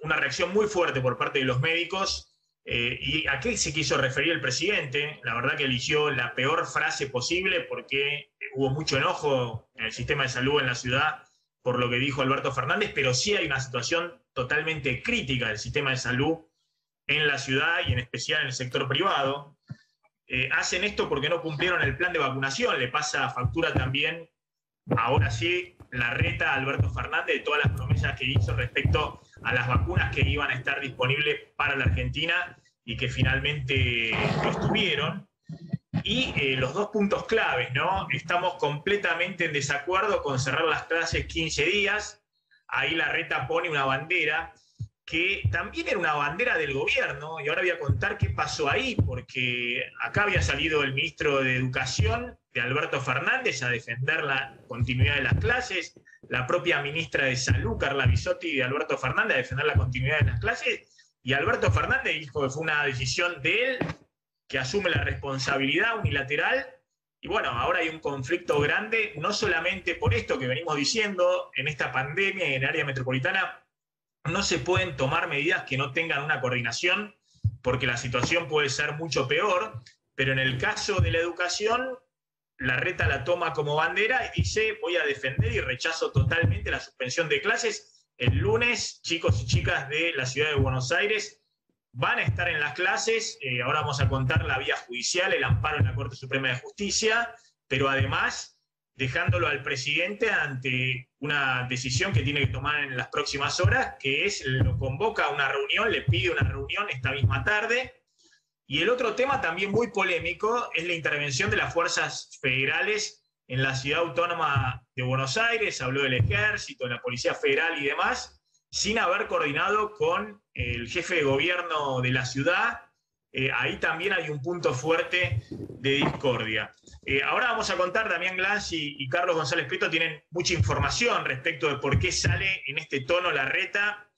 una reacción muy fuerte por parte de los médicos. ¿Y a qué se quiso referir el presidente? La verdad que eligió la peor frase posible porque hubo mucho enojo en el sistema de salud en la ciudad por lo que dijo Alberto Fernández, pero sí hay una situación totalmente crítica del sistema de salud en la ciudad y en especial en el sector privado. Hacen esto porque no cumplieron el plan de vacunación, le pasa factura también, ahora sí, Larreta a Alberto Fernández de todas las promesas que hizo respecto a las vacunas que iban a estar disponibles para la Argentina y que finalmente no estuvieron. Y los dos puntos claves, ¿no? Estamos completamente en desacuerdo con cerrar las clases 15 días. Ahí Larreta pone una bandera que también era una bandera del gobierno, y ahora voy a contar qué pasó ahí, porque acá había salido el ministro de Educación, de Alberto Fernández, a defender la continuidad de las clases, la propia ministra de Salud, Carla Bisotti, de Alberto Fernández, a defender la continuidad de las clases, y Alberto Fernández dijo que fue una decisión de él, que asume la responsabilidad unilateral, y bueno, ahora hay un conflicto grande, no solamente por esto que venimos diciendo, en esta pandemia y en el área metropolitana, no se pueden tomar medidas que no tengan una coordinación, porque la situación puede ser mucho peor, pero en el caso de la educación, Larreta la toma como bandera y dice, voy a defender y rechazo totalmente la suspensión de clases. El lunes, chicos y chicas de la ciudad de Buenos Aires van a estar en las clases, ahora vamos a contar la vía judicial, el amparo en la Corte Suprema de Justicia, pero además dejándolo al presidente ante una decisión que tiene que tomar en las próximas horas, que es, lo convoca a una reunión, le pide una reunión esta misma tarde. Y el otro tema también muy polémico es la intervención de las fuerzas federales en la ciudad autónoma de Buenos Aires, habló del Ejército, de la Policía Federal y demás, sin haber coordinado con el jefe de gobierno de la ciudad. Ahí también hay un punto fuerte de discordia. Ahora vamos a contar, Damián Glanz y Carlos González Prieto tienen mucha información respecto de por qué sale en este tono Larreta,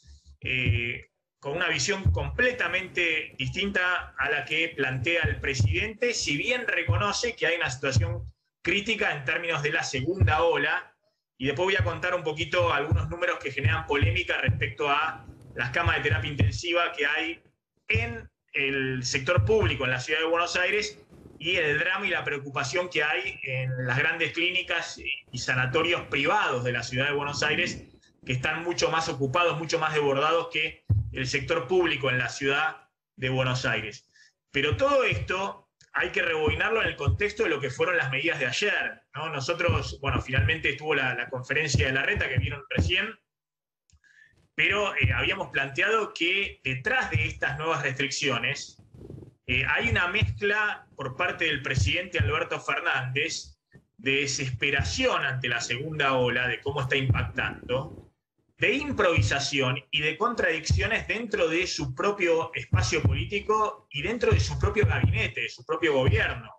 con una visión completamente distinta a la que plantea el presidente, si bien reconoce que hay una situación crítica en términos de la segunda ola, y después voy a contar un poquito algunos números que generan polémica respecto a las camas de terapia intensiva que hay en el sector público en la ciudad de Buenos Aires y el drama y la preocupación que hay en las grandes clínicas y sanatorios privados de la ciudad de Buenos Aires, que están mucho más ocupados, mucho más desbordados que el sector público en la ciudad de Buenos Aires. Pero todo esto hay que rebobinarlo en el contexto de lo que fueron las medidas de ayer, ¿no? Nosotros, bueno, finalmente estuvo la conferencia de Larreta que vieron recién, pero habíamos planteado que detrás de estas nuevas restricciones hay una mezcla por parte del presidente Alberto Fernández de desesperación ante la segunda ola, de cómo está impactando, de improvisación y de contradicciones dentro de su propio espacio político y dentro de su propio gabinete, de su propio gobierno.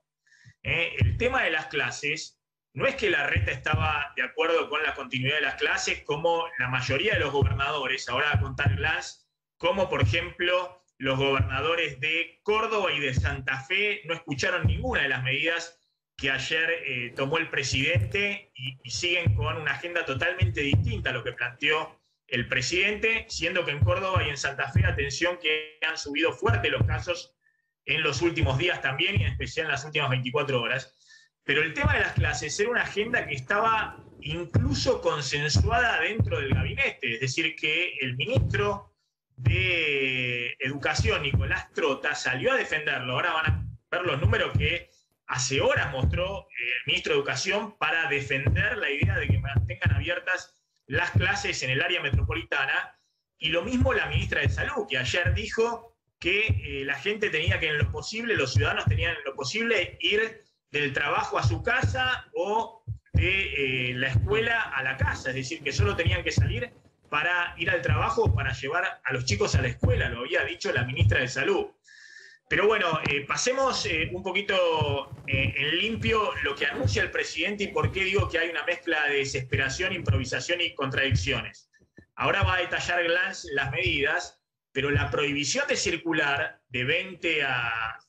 El tema de las clases, no es que Larreta estaba de acuerdo con la continuidad de las clases como la mayoría de los gobernadores, ahora va a contar Glanz, como por ejemplo los gobernadores de Córdoba y de Santa Fe no escucharon ninguna de las medidas que ayer tomó el presidente y siguen con una agenda totalmente distinta a lo que planteó el presidente, siendo que en Córdoba y en Santa Fe, atención, que han subido fuerte los casos en los últimos días también y en especial en las últimas 24 horas. Pero el tema de las clases era una agenda que estaba incluso consensuada dentro del gabinete, es decir, que el ministro de Educación, Nicolás Trota, salió a defenderlo. Ahora van a ver los números que hace horas mostró el ministro de Educación para defender la idea de que mantengan abiertas las clases en el área metropolitana, y lo mismo la ministra de Salud, que ayer dijo que la gente tenía que en lo posible, los ciudadanos tenían en lo posible ir del trabajo a su casa o de la escuela a la casa, es decir, que solo tenían que salir para ir al trabajo o para llevar a los chicos a la escuela, lo había dicho la ministra de Salud. Pero bueno, pasemos un poquito en limpio lo que anuncia el presidente y por qué digo que hay una mezcla de desesperación, improvisación y contradicciones. Ahora va a detallar Glanz las medidas, pero la prohibición de circular de 20 a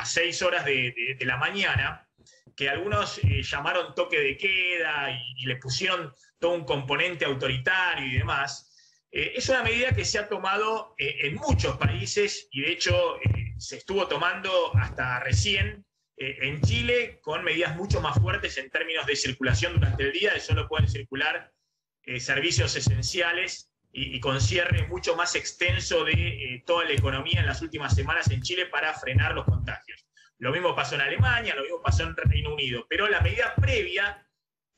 6 horas de la mañana, que algunos llamaron toque de queda y le pusieron todo un componente autoritario y demás, es una medida que se ha tomado en muchos países y de hecho se estuvo tomando hasta recién en Chile con medidas mucho más fuertes en términos de circulación durante el día, de solo pueden circular servicios esenciales y con cierre mucho más extenso de toda la economía en las últimas semanas en Chile para frenar los contagios. Lo mismo pasó en Alemania, lo mismo pasó en Reino Unido, pero la medida previa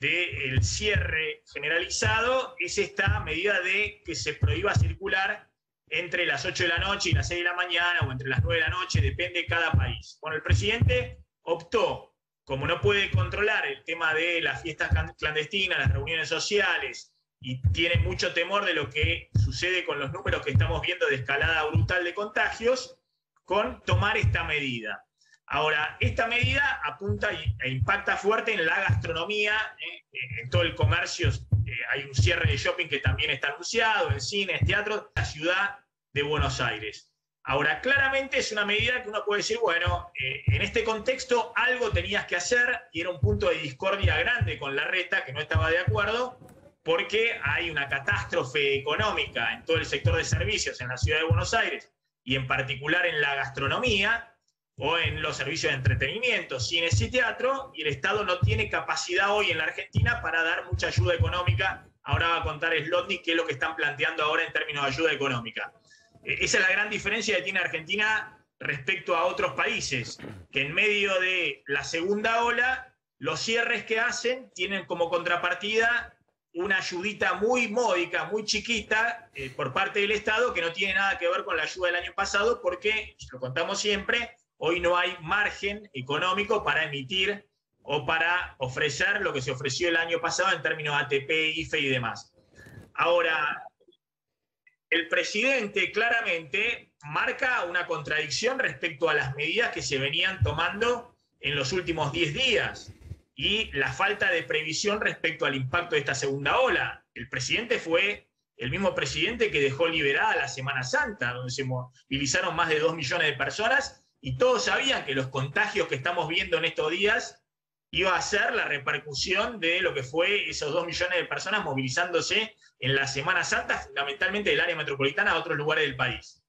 del cierre generalizado es esta medida de que se prohíba circular entre las 8 de la noche y las 6 de la mañana o entre las 9 de la noche, depende de cada país. Bueno, el presidente optó, como no puede controlar el tema de las fiestas clandestinas, las reuniones sociales, y tiene mucho temor de lo que sucede con los números que estamos viendo de escalada brutal de contagios, con tomar esta medida. Ahora, esta medida apunta e impacta fuerte en la gastronomía, en todo el comercio. Hay un cierre de shopping que también está anunciado, en cines, teatros, la ciudad de Buenos Aires. Ahora, claramente es una medida que uno puede decir, bueno, en este contexto algo tenías que hacer, y era un punto de discordia grande con Larreta, que no estaba de acuerdo, porque hay una catástrofe económica en todo el sector de servicios en la ciudad de Buenos Aires, y en particular en la gastronomía, o en los servicios de entretenimiento, cines y teatro, y el Estado no tiene capacidad hoy en la Argentina para dar mucha ayuda económica. Ahora va a contar Slotnik qué es lo que están planteando ahora en términos de ayuda económica. Esa es la gran diferencia que tiene Argentina respecto a otros países, que en medio de la segunda ola, los cierres que hacen tienen como contrapartida una ayudita muy módica, muy chiquita, por parte del Estado, que no tiene nada que ver con la ayuda del año pasado, porque, lo contamos siempre, hoy no hay margen económico para emitir o para ofrecer lo que se ofreció el año pasado en términos de ATP, IFE y demás. Ahora, el presidente claramente marca una contradicción respecto a las medidas que se venían tomando en los últimos 10 días y la falta de previsión respecto al impacto de esta segunda ola. El presidente fue el mismo presidente que dejó liberada la Semana Santa, donde se movilizaron más de 2 millones de personas, y todos sabían que los contagios que estamos viendo en estos días iba a ser la repercusión de lo que fue esos 2 millones de personas movilizándose en la Semana Santa, fundamentalmente del área metropolitana a otros lugares del país.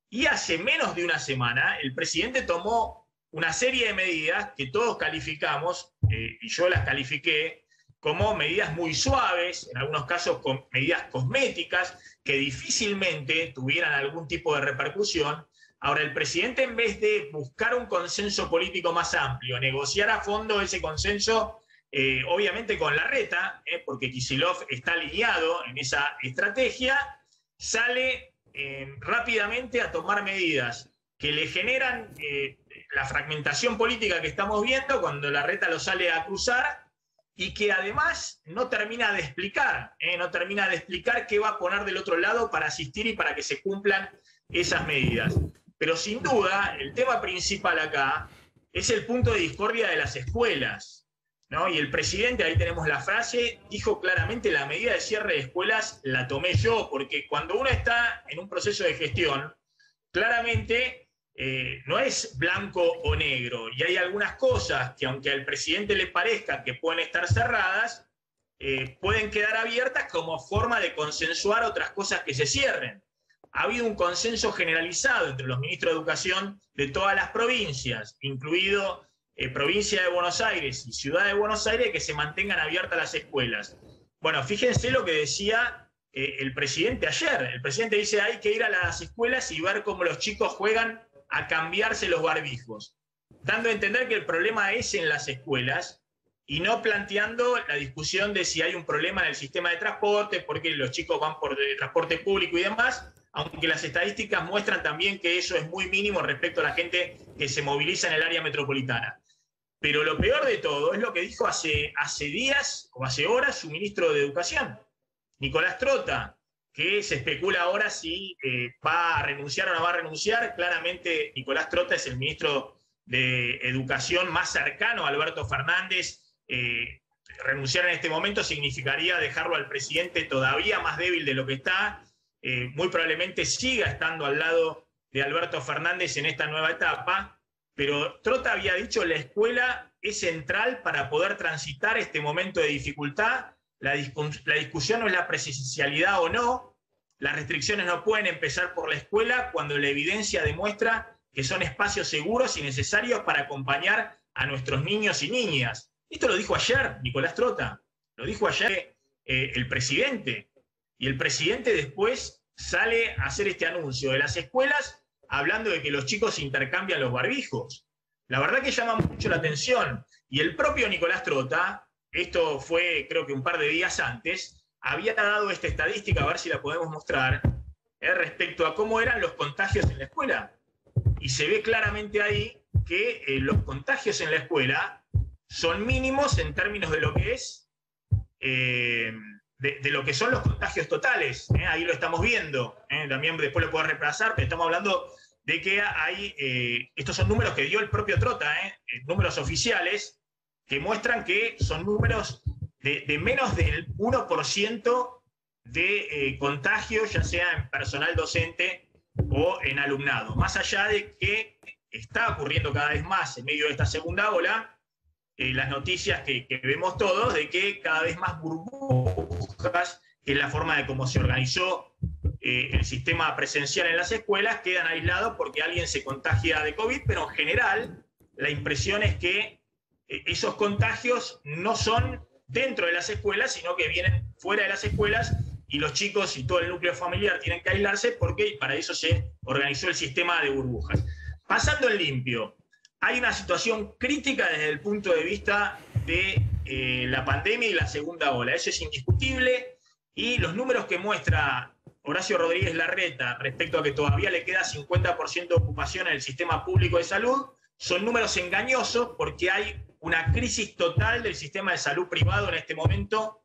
Y hace menos de una semana, el presidente tomó una serie de medidas que todos calificamos, y yo las califiqué, como medidas muy suaves, en algunos casos con medidas cosméticas, que difícilmente tuvieran algún tipo de repercusión. Ahora, el presidente, en vez de buscar un consenso político más amplio, negociar a fondo ese consenso, obviamente con Larreta, porque Kicillof está alineado en esa estrategia, sale rápidamente a tomar medidas que le generan la fragmentación política que estamos viendo cuando Larreta lo sale a cruzar, y que además no termina de explicar, qué va a poner del otro lado para asistir y para que se cumplan esas medidas. Pero sin duda, el tema principal acá es el punto de discordia de las escuelas, ¿no? Y el presidente, ahí tenemos la frase, dijo claramente: la medida de cierre de escuelas la tomé yo, porque cuando uno está en un proceso de gestión, claramente no es blanco o negro, y hay algunas cosas que, aunque al presidente le parezca que pueden estar cerradas, pueden quedar abiertas como forma de consensuar otras cosas que se cierren. Ha habido un consenso generalizado entre los ministros de Educación de todas las provincias, incluido provincia de Buenos Aires y ciudad de Buenos Aires, que se mantengan abiertas las escuelas. Bueno, fíjense lo que decía el presidente ayer. El presidente dice: hay que ir a las escuelas y ver cómo los chicos juegan a cambiarse los barbijos, dando a entender que el problema es en las escuelas y no planteando la discusión de si hay un problema en el sistema de transporte, porque los chicos van por transporte público y demás, aunque las estadísticas muestran también que eso es muy mínimo respecto a la gente que se moviliza en el área metropolitana. Pero lo peor de todo es lo que dijo hace días o hace horas su ministro de Educación, Nicolás Trota, que se especula ahora si va a renunciar o no va a renunciar. Claramente Nicolás Trota es el ministro de Educación más cercano a Alberto Fernández. Renunciar en este momento significaría dejarlo al presidente todavía más débil de lo que está. Muy probablemente siga estando al lado de Alberto Fernández en esta nueva etapa, pero Trota había dicho: la escuela es central para poder transitar este momento de dificultad. La discusión no es la presencialidad o no, las restricciones no pueden empezar por la escuela cuando la evidencia demuestra que son espacios seguros y necesarios para acompañar a nuestros niños y niñas. Esto lo dijo ayer Nicolás Trota, lo dijo ayer el presidente. Y el presidente después sale a hacer este anuncio de las escuelas hablando de que los chicos intercambian los barbijos. La verdad que llama mucho la atención. Y el propio Nicolás Trota, esto fue creo que un par de días antes, había dado esta estadística, a ver si la podemos mostrar, respecto a cómo eran los contagios en la escuela. Y se ve claramente ahí que los contagios en la escuela son mínimos en términos de lo que es, de lo que son los contagios totales. Ahí lo estamos viendo. También después lo puedo reemplazar, pero estamos hablando de que hay, estos son números que dio el propio Trota, números oficiales, que muestran que son números de menos del 1% de contagios, ya sea en personal docente o en alumnado. Más allá de que está ocurriendo cada vez más en medio de esta segunda ola, las noticias que vemos todos de que cada vez más burbujas, que es la forma de cómo se organizó el sistema presencial en las escuelas, quedan aislados porque alguien se contagia de COVID, pero en general la impresión es que esos contagios no son dentro de las escuelas, sino que vienen fuera de las escuelas y los chicos y todo el núcleo familiar tienen que aislarse porque para eso se organizó el sistema de burbujas. Pasando en limpio, hay una situación crítica desde el punto de vista de la pandemia y la segunda ola. Eso es indiscutible y los números que muestra Horacio Rodríguez Larreta respecto a que todavía le queda 50% de ocupación en el sistema público de salud son números engañosos porque hay una crisis total del sistema de salud privado en este momento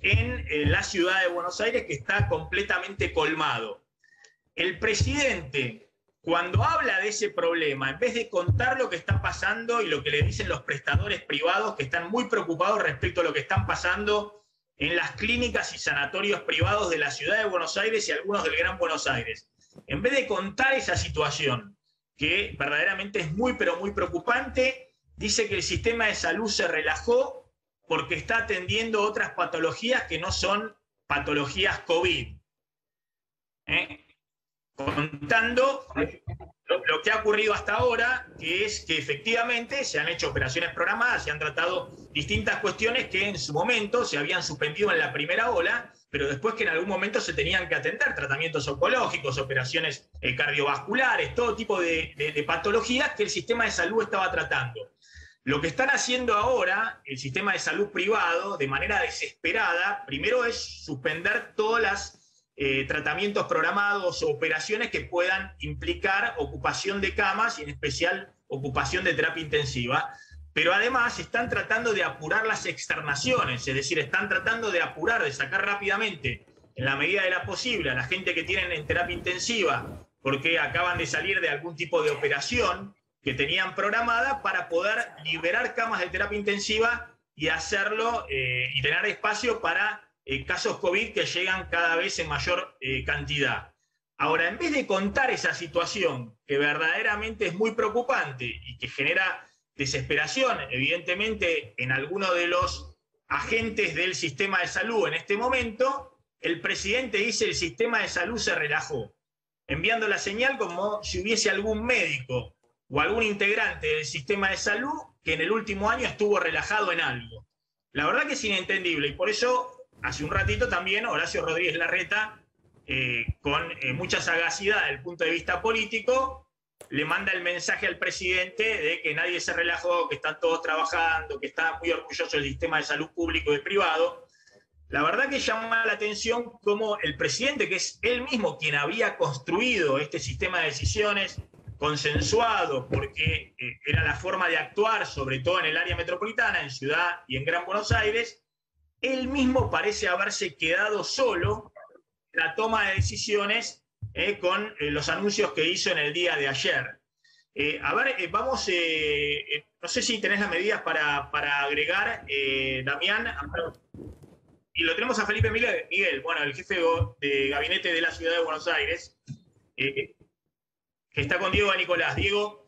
en la ciudad de Buenos Aires, que está completamente colmado. El presidente, cuando habla de ese problema, en vez de contar lo que está pasando y lo que le dicen los prestadores privados, que están muy preocupados respecto a lo que están pasando en las clínicas y sanatorios privados de la ciudad de Buenos Aires y algunos del Gran Buenos Aires, en vez de contar esa situación, que verdaderamente es muy, pero muy preocupante, dice que el sistema de salud se relajó porque está atendiendo otras patologías que no son patologías COVID. Contando lo que ha ocurrido hasta ahora, que es que efectivamente se han hecho operaciones programadas, se han tratado distintas cuestiones que en su momento se habían suspendido en la primera ola, pero después que en algún momento se tenían que atender, tratamientos oncológicos, operaciones cardiovasculares, todo tipo de patologías que el sistema de salud estaba tratando. Lo que están haciendo ahora el sistema de salud privado, de manera desesperada, primero es suspender todos los tratamientos programados o operaciones que puedan implicar ocupación de camas y en especial ocupación de terapia intensiva. Pero además están tratando de apurar las externaciones, es decir, están tratando de apurar, de sacar rápidamente, en la medida de la posible, a la gente que tienen en terapia intensiva, porque acaban de salir de algún tipo de operación que tenían programada para poder liberar camas de terapia intensiva y hacerlo y tener espacio para casos COVID que llegan cada vez en mayor cantidad. Ahora, en vez de contar esa situación que verdaderamente es muy preocupante y que genera desesperación, evidentemente, en alguno de los agentes del sistema de salud en este momento, el presidente dice el sistema de salud se relajó, enviando la señal como si hubiese algún médico o algún integrante del sistema de salud que en el último año estuvo relajado en algo. La verdad que es inentendible y por eso hace un ratito también Horacio Rodríguez Larreta, con mucha sagacidad desde el punto de vista político, le manda el mensaje al presidente de que nadie se relajó, que están todos trabajando, que está muy orgulloso del sistema de salud público y privado. La verdad que llama la atención cómo el presidente, que es él mismo quien había construido este sistema de decisiones, consensuado, porque era la forma de actuar, sobre todo en el área metropolitana, en Ciudad y en Gran Buenos Aires, él mismo parece haberse quedado solo en la toma de decisiones con los anuncios que hizo en el día de ayer. A ver, vamos, no sé si tenés las medidas para agregar, Damián, y lo tenemos a Felipe Miguel, bueno, el jefe de gabinete de la Ciudad de Buenos Aires, que está con Diego de Nicolás. Diego.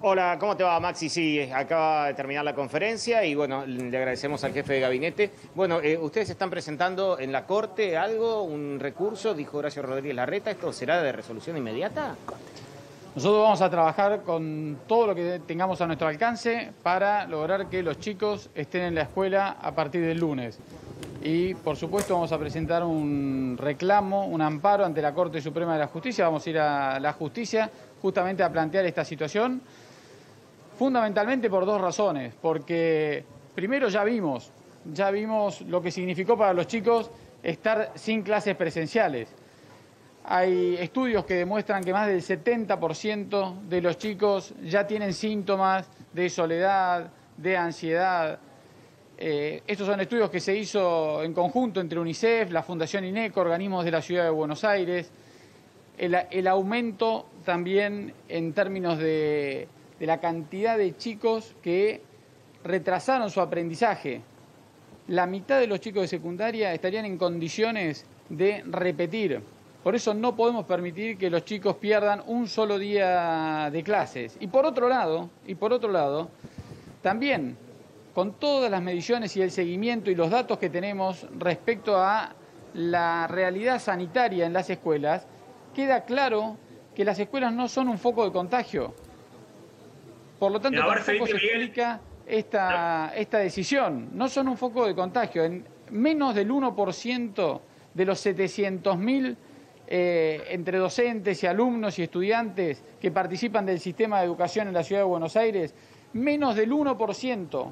Hola, ¿cómo te va, Maxi? Sí, acaba de terminar la conferencia y bueno, le agradecemos al jefe de gabinete. Bueno, ustedes están presentando en la Corte algo, un recurso, dijo Horacio Rodríguez Larreta. ¿Esto será de resolución inmediata? Nosotros vamos a trabajar con todo lo que tengamos a nuestro alcance para lograr que los chicos estén en la escuela a partir del lunes. Y, por supuesto, vamos a presentar un reclamo, un amparo ante la Corte Suprema de la Justicia. Vamos a ir a la justicia justamente a plantear esta situación, fundamentalmente por dos razones. Porque, primero, ya vimos lo que significó para los chicos estar sin clases presenciales. Hay estudios que demuestran que más del 70% de los chicos ya tienen síntomas de soledad, de ansiedad. Estos son estudios que se hizo en conjunto entre UNICEF, la Fundación INECO, organismos de la Ciudad de Buenos Aires. El aumento también en términos de la cantidad de chicos que retrasaron su aprendizaje. La mitad de los chicos de secundaria estarían en condiciones de repetir. Por eso no podemos permitir que los chicos pierdan un solo día de clases. Y por otro lado, también con todas las mediciones y el seguimiento y los datos que tenemos respecto a la realidad sanitaria en las escuelas, queda claro que las escuelas no son un foco de contagio. Por lo tanto, tampoco se explica esta decisión. No son un foco de contagio. En menos del 1% de los 700.000 entre docentes y alumnos y estudiantes que participan del sistema de educación en la Ciudad de Buenos Aires, menos del 1%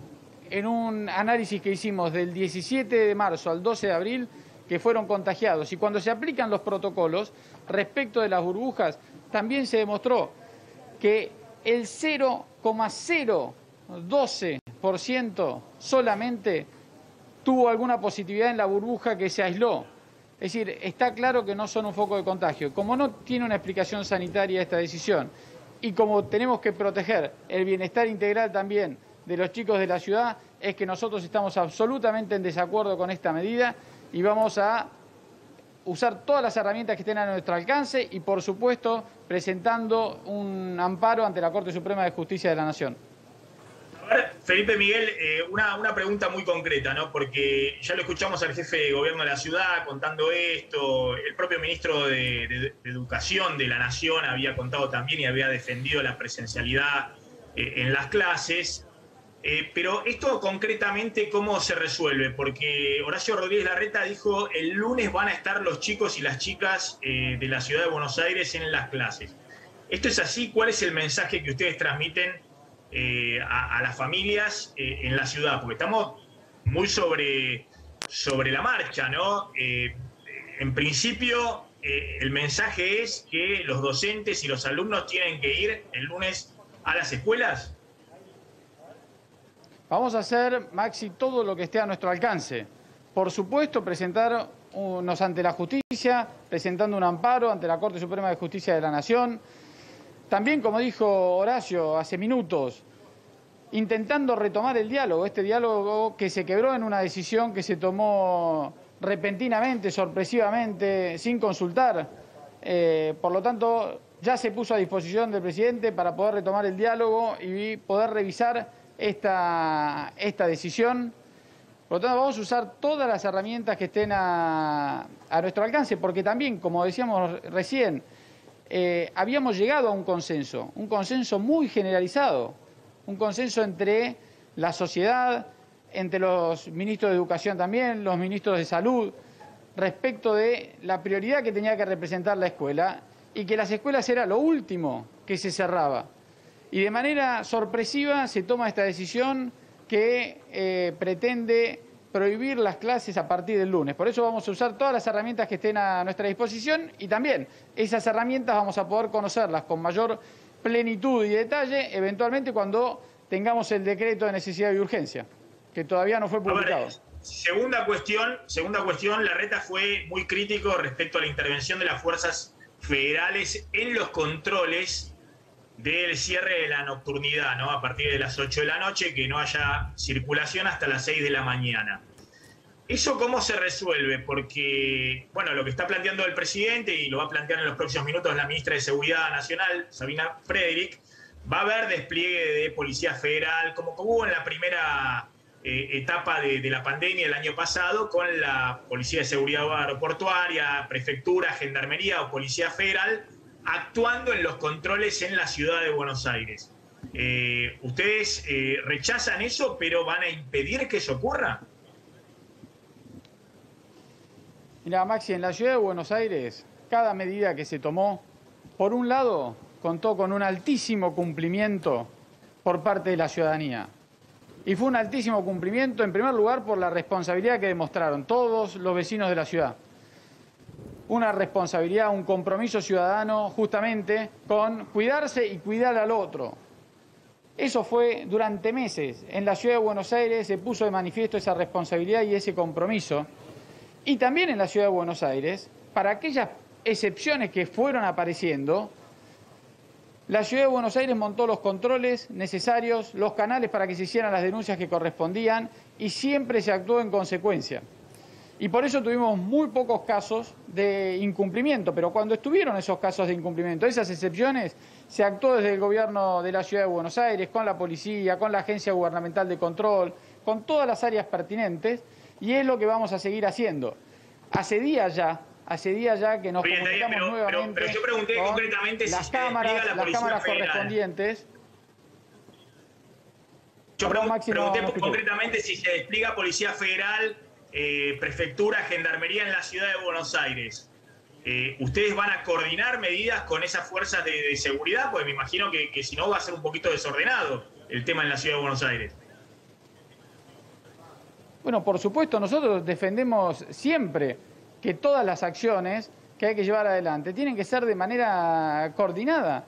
en un análisis que hicimos del 17 de marzo al 12 de abril que fueron contagiados. Y cuando se aplican los protocolos respecto de las burbujas, también se demostró que el 0,012% solamente tuvo alguna positividad en la burbuja que se aisló. Es decir, está claro que no son un foco de contagio. Como no tiene una explicación sanitaria esta decisión y como tenemos que proteger el bienestar integral también de los chicos de la ciudad, es que nosotros estamos absolutamente en desacuerdo con esta medida y vamos a usar todas las herramientas que estén a nuestro alcance y, por supuesto, presentando un amparo ante la Corte Suprema de Justicia de la Nación. A ver, Felipe Miguel, una pregunta muy concreta, ¿no? Porque ya lo escuchamos al jefe de gobierno de la ciudad contando esto, el propio ministro de Educación de la Nación había contado también y había defendido la presencialidad en las clases. Pero esto concretamente, ¿cómo se resuelve? Porque Horacio Rodríguez Larreta dijo el lunes van a estar los chicos y las chicas de la ciudad de Buenos Aires en las clases. ¿Esto es así? ¿Cuál es el mensaje que ustedes transmiten a las familias en la ciudad? Porque estamos muy sobre la marcha, ¿no? En principio, el mensaje es que los docentes y los alumnos tienen que ir el lunes a las escuelas. Vamos a hacer, Maxi, todo lo que esté a nuestro alcance. Por supuesto, presentarnos ante la justicia, presentando un amparo ante la Corte Suprema de Justicia de la Nación. También, como dijo Horacio hace minutos, intentando retomar el diálogo, este diálogo que se quebró en una decisión que se tomó repentinamente, sorpresivamente, sin consultar. Por lo tanto, ya se puso a disposición del presidente para poder retomar el diálogo y poder revisar esta decisión. Por lo tanto, vamos a usar todas las herramientas que estén a nuestro alcance, porque también, como decíamos recién, habíamos llegado a un consenso muy generalizado, un consenso entre la sociedad, entre los ministros de Educación también, los ministros de Salud, respecto de la prioridad que tenía que representar la escuela y que las escuelas era lo último que se cerraba. Y de manera sorpresiva se toma esta decisión que pretende prohibir las clases a partir del lunes. Por eso vamos a usar todas las herramientas que estén a nuestra disposición y también esas herramientas vamos a poder conocerlas con mayor plenitud y detalle, eventualmente cuando tengamos el decreto de necesidad y urgencia, que todavía no fue publicado. Segunda cuestión, Larreta fue muy crítico respecto a la intervención de las fuerzas federales en los controles del cierre de la nocturnidad, ¿no? A partir de las 8 de la noche, que no haya circulación hasta las 6 de la mañana. ¿Eso cómo se resuelve? Porque, bueno, lo que está planteando el presidente, y lo va a plantear en los próximos minutos la ministra de Seguridad Nacional, Sabina Frederick, ¿Va a haber despliegue de Policía Federal, como hubo en la primera etapa de la pandemia el año pasado, con la Policía de Seguridad Aeroportuaria, Prefectura, Gendarmería o Policía Federal, actuando en los controles en la ciudad de Buenos Aires? ¿Ustedes rechazan eso, pero van a impedir que eso ocurra? Mira, Maxi, en la ciudad de Buenos Aires, cada medida que se tomó, por un lado, contó con un altísimo cumplimiento por parte de la ciudadanía. Y fue un altísimo cumplimiento, en primer lugar, por la responsabilidad que demostraron todos los vecinos de la ciudad. Una responsabilidad, un compromiso ciudadano, justamente, con cuidarse y cuidar al otro. Eso fue durante meses. En la ciudad de Buenos Aires se puso de manifiesto esa responsabilidad y ese compromiso. Y también en la ciudad de Buenos Aires, para aquellas excepciones que fueron apareciendo, la ciudad de Buenos Aires montó los controles necesarios, los canales para que se hicieran las denuncias que correspondían y siempre se actuó en consecuencia. Y por eso tuvimos muy pocos casos de incumplimiento, pero cuando estuvieron esos casos de incumplimiento, esas excepciones, se actuó desde el gobierno de la ciudad de Buenos Aires, con la policía, con la Agencia Gubernamental de Control, con todas las áreas pertinentes, y es lo que vamos a seguir haciendo. Hace días ya que nos comunicamos nuevamente pero yo pregunté concretamente las si cámaras, se despliega la Policía Federal. Correspondientes. Yo pregunté concretamente si se despliega Policía Federal, Prefectura, Gendarmería en la ciudad de Buenos Aires. ¿Ustedes van a coordinar medidas con esas fuerzas de seguridad? Porque me imagino que si no va a ser un poquito desordenado el tema en la ciudad de Buenos Aires. Bueno, por supuesto, nosotros defendemos siempre que todas las acciones que hay que llevar adelante tienen que ser de manera coordinada.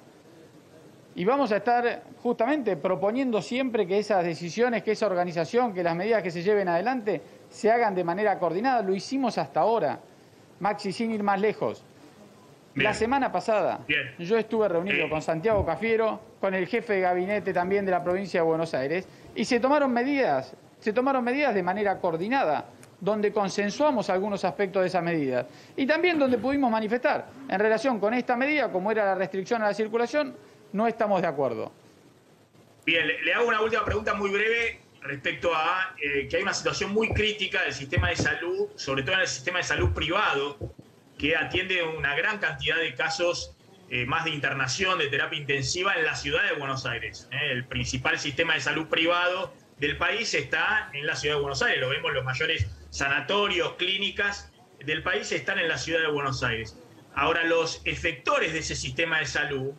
Y vamos a estar justamente proponiendo siempre que esas decisiones, que esa organización, que las medidas que se lleven adelante se hagan de manera coordinada. Lo hicimos hasta ahora, Maxi, sin ir más lejos. Bien. La semana pasada yo estuve reunido con Santiago Cafiero, con el jefe de gabinete también de la provincia de Buenos Aires, y se tomaron medidas de manera coordinada, donde consensuamos algunos aspectos de esas medidas. Y también donde pudimos manifestar, en relación con esta medida, como era la restricción a la circulación, no estamos de acuerdo. Bien, le hago una última pregunta muy breve respecto a que hay una situación muy crítica del sistema de salud, sobre todo en el sistema de salud privado, que atiende una gran cantidad de casos más de internación, de terapia intensiva en la ciudad de Buenos Aires. El principal sistema de salud privado del país está en la ciudad de Buenos Aires. Lo vemos, los mayores sanatorios, clínicas del país están en la ciudad de Buenos Aires. Ahora, los efectores de ese sistema de salud,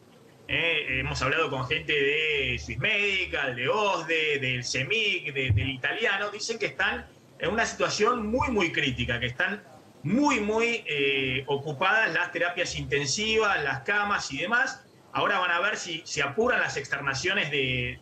hemos hablado con gente de Swiss Medical, de OSDE, del CEMIC, del italiano, dicen que están en una situación muy crítica, que están muy ocupadas las terapias intensivas, las camas y demás. Ahora van a ver si se apuran las externaciones de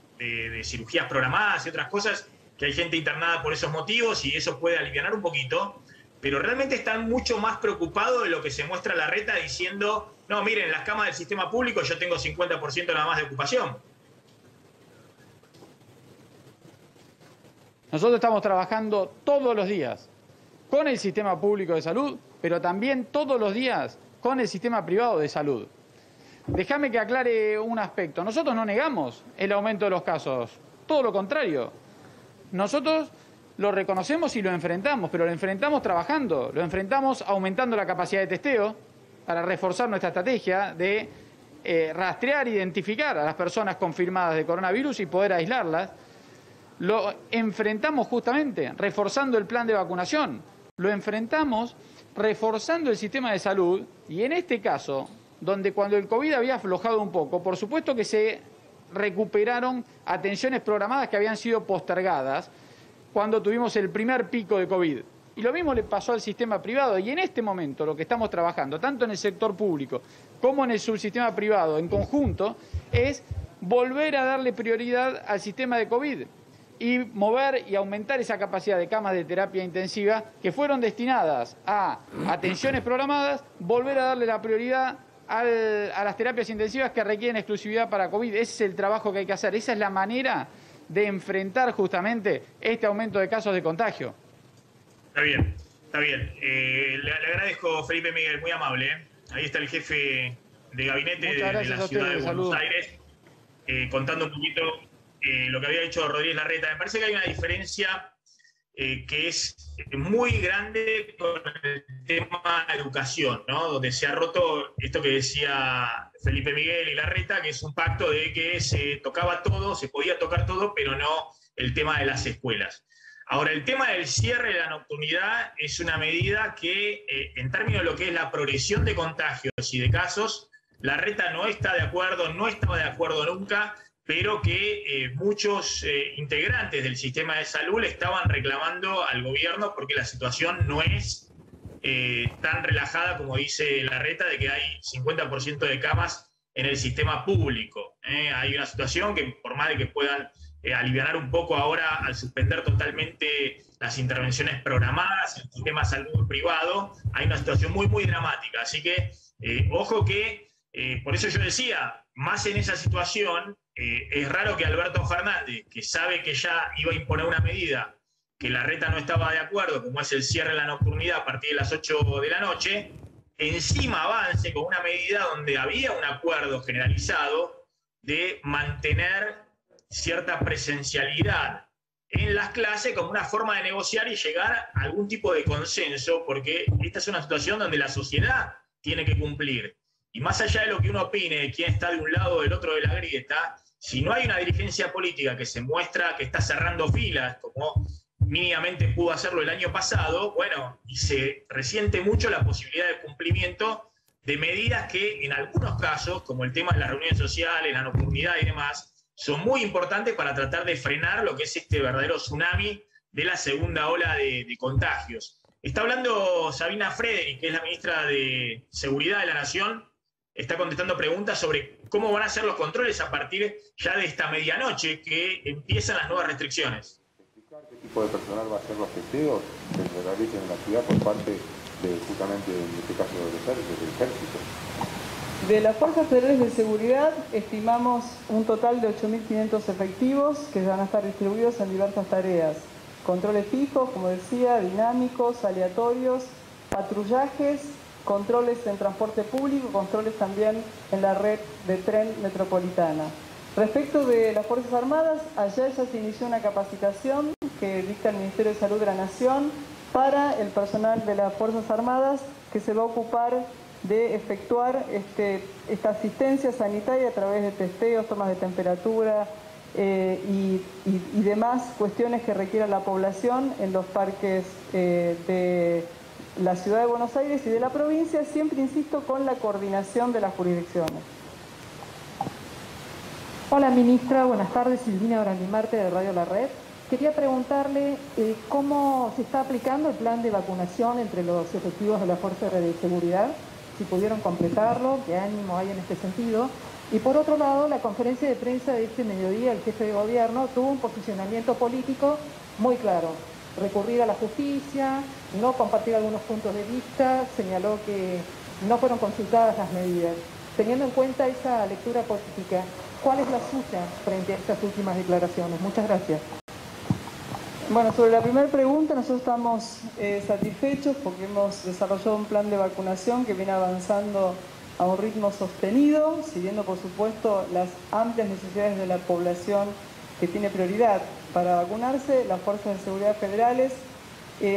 cirugías programadas y otras cosas, que hay gente internada por esos motivos y eso puede alivianar un poquito, pero realmente están mucho más preocupados de lo que se muestra Larreta diciendo, no, miren, en las camas del sistema público yo tengo 50% nada más de ocupación. Nosotros estamos trabajando todos los días con el sistema público de salud, pero también todos los días con el sistema privado de salud. Déjame que aclare un aspecto. Nosotros no negamos el aumento de los casos, todo lo contrario. Nosotros lo reconocemos y lo enfrentamos, pero lo enfrentamos trabajando, lo enfrentamos aumentando la capacidad de testeo para reforzar nuestra estrategia de rastrear e identificar a las personas confirmadas de coronavirus y poder aislarlas. Lo enfrentamos justamente reforzando el plan de vacunación, lo enfrentamos reforzando el sistema de salud y en este caso, donde cuando el COVID había aflojado un poco, por supuesto que se recuperaron atenciones programadas que habían sido postergadas cuando tuvimos el primer pico de COVID. Y lo mismo le pasó al sistema privado. Y en este momento lo que estamos trabajando, tanto en el sector público como en el subsistema privado en conjunto, es volver a darle prioridad al sistema de COVID y mover y aumentar esa capacidad de camas de terapia intensiva que fueron destinadas a atenciones programadas, volver a darle la prioridad a las terapias intensivas que requieren exclusividad para COVID. Ese es el trabajo que hay que hacer. Esa es la manera de enfrentar justamente este aumento de casos de contagio. Está bien, está bien. Le agradezco, Felipe Miguel, muy amable. Ahí está el jefe de gabinete de la ciudad de Buenos Aires. contando un poquito lo que había dicho Rodríguez Larreta. Me parece que hay una diferencia que es muy grande con el tema educación, ¿no? Donde se ha roto esto que decía Felipe Miguel y Larreta, que es un pacto de que se tocaba todo, se podía tocar todo, pero no el tema de las escuelas. Ahora, el tema del cierre de la nocturnidad es una medida que, en términos de lo que es la progresión de contagios y de casos, Larreta no está de acuerdo, no estaba de acuerdo nunca, pero que muchos integrantes del sistema de salud le estaban reclamando al gobierno porque la situación no es tan relajada como dice Larreta, de que hay 50% de camas en el sistema público. Hay una situación que, por más de que puedan aliviar un poco ahora al suspender totalmente las intervenciones programadas en el sistema de salud privado, hay una situación muy, muy dramática. Así que, ojo que, por eso yo decía, más en esa situación, es raro que Alberto Fernández, que sabe que ya iba a imponer una medida que Larreta no estaba de acuerdo, como es el cierre de la nocturnidad a partir de las 8 de la noche, encima avance con una medida donde había un acuerdo generalizado de mantener cierta presencialidad en las clases como una forma de negociar y llegar a algún tipo de consenso, porque esta es una situación donde la sociedad tiene que cumplir. Y más allá de lo que uno opine de quién está de un lado o del otro de la grieta, si no hay una dirigencia política que se muestra que está cerrando filas, como mínimamente pudo hacerlo el año pasado, bueno, y se resiente mucho la posibilidad de cumplimiento de medidas que en algunos casos, como el tema de las reuniones sociales, la nocturnidad y demás, son muy importantes para tratar de frenar lo que es este verdadero tsunami de la segunda ola de contagios. Está hablando Sabina Frederick, que es la ministra de Seguridad de la Nación, está contestando preguntas sobre cómo van a ser los controles a partir ya de esta medianoche que empiezan las nuevas restricciones. ¿Qué tipo de personal va a hacer los testeos que se realicen en la ciudad por parte de, justamente, en este caso, del ejército? De las Fuerzas Federales de Seguridad estimamos un total de 8.500 efectivos que van a estar distribuidos en diversas tareas. Controles fijos, como decía, dinámicos, aleatorios, patrullajes, controles en transporte público, controles también en la red de tren metropolitana. Respecto de las Fuerzas Armadas, ayer ya se inició una capacitación que dicta el Ministerio de Salud de la Nación para el personal de las Fuerzas Armadas que se va a ocupar de efectuar esta asistencia sanitaria a través de testeos, tomas de temperatura y demás cuestiones que requiera la población en los parques de la Ciudad de Buenos Aires y de la provincia, siempre, insisto, con la coordinación de las jurisdicciones. Hola, ministra. Buenas tardes. Silvina Brandimarte, de Radio La Red. Quería preguntarle cómo se está aplicando el plan de vacunación entre los efectivos de la Fuerza de Seguridad, si pudieron completarlo, qué ánimo hay en este sentido. Y por otro lado, la conferencia de prensa de este mediodía, el jefe de gobierno tuvo un posicionamiento político muy claro: recurrir a la justicia, no compartir algunos puntos de vista, señaló que no fueron consultadas las medidas. Teniendo en cuenta esa lectura política, ¿cuál es la suya frente a estas últimas declaraciones? Muchas gracias. Bueno, sobre la primera pregunta, nosotros estamos satisfechos porque hemos desarrollado un plan de vacunación que viene avanzando a un ritmo sostenido, siguiendo, por supuesto, las amplias necesidades de la población que tiene prioridad para vacunarse. Las Fuerzas de Seguridad Federales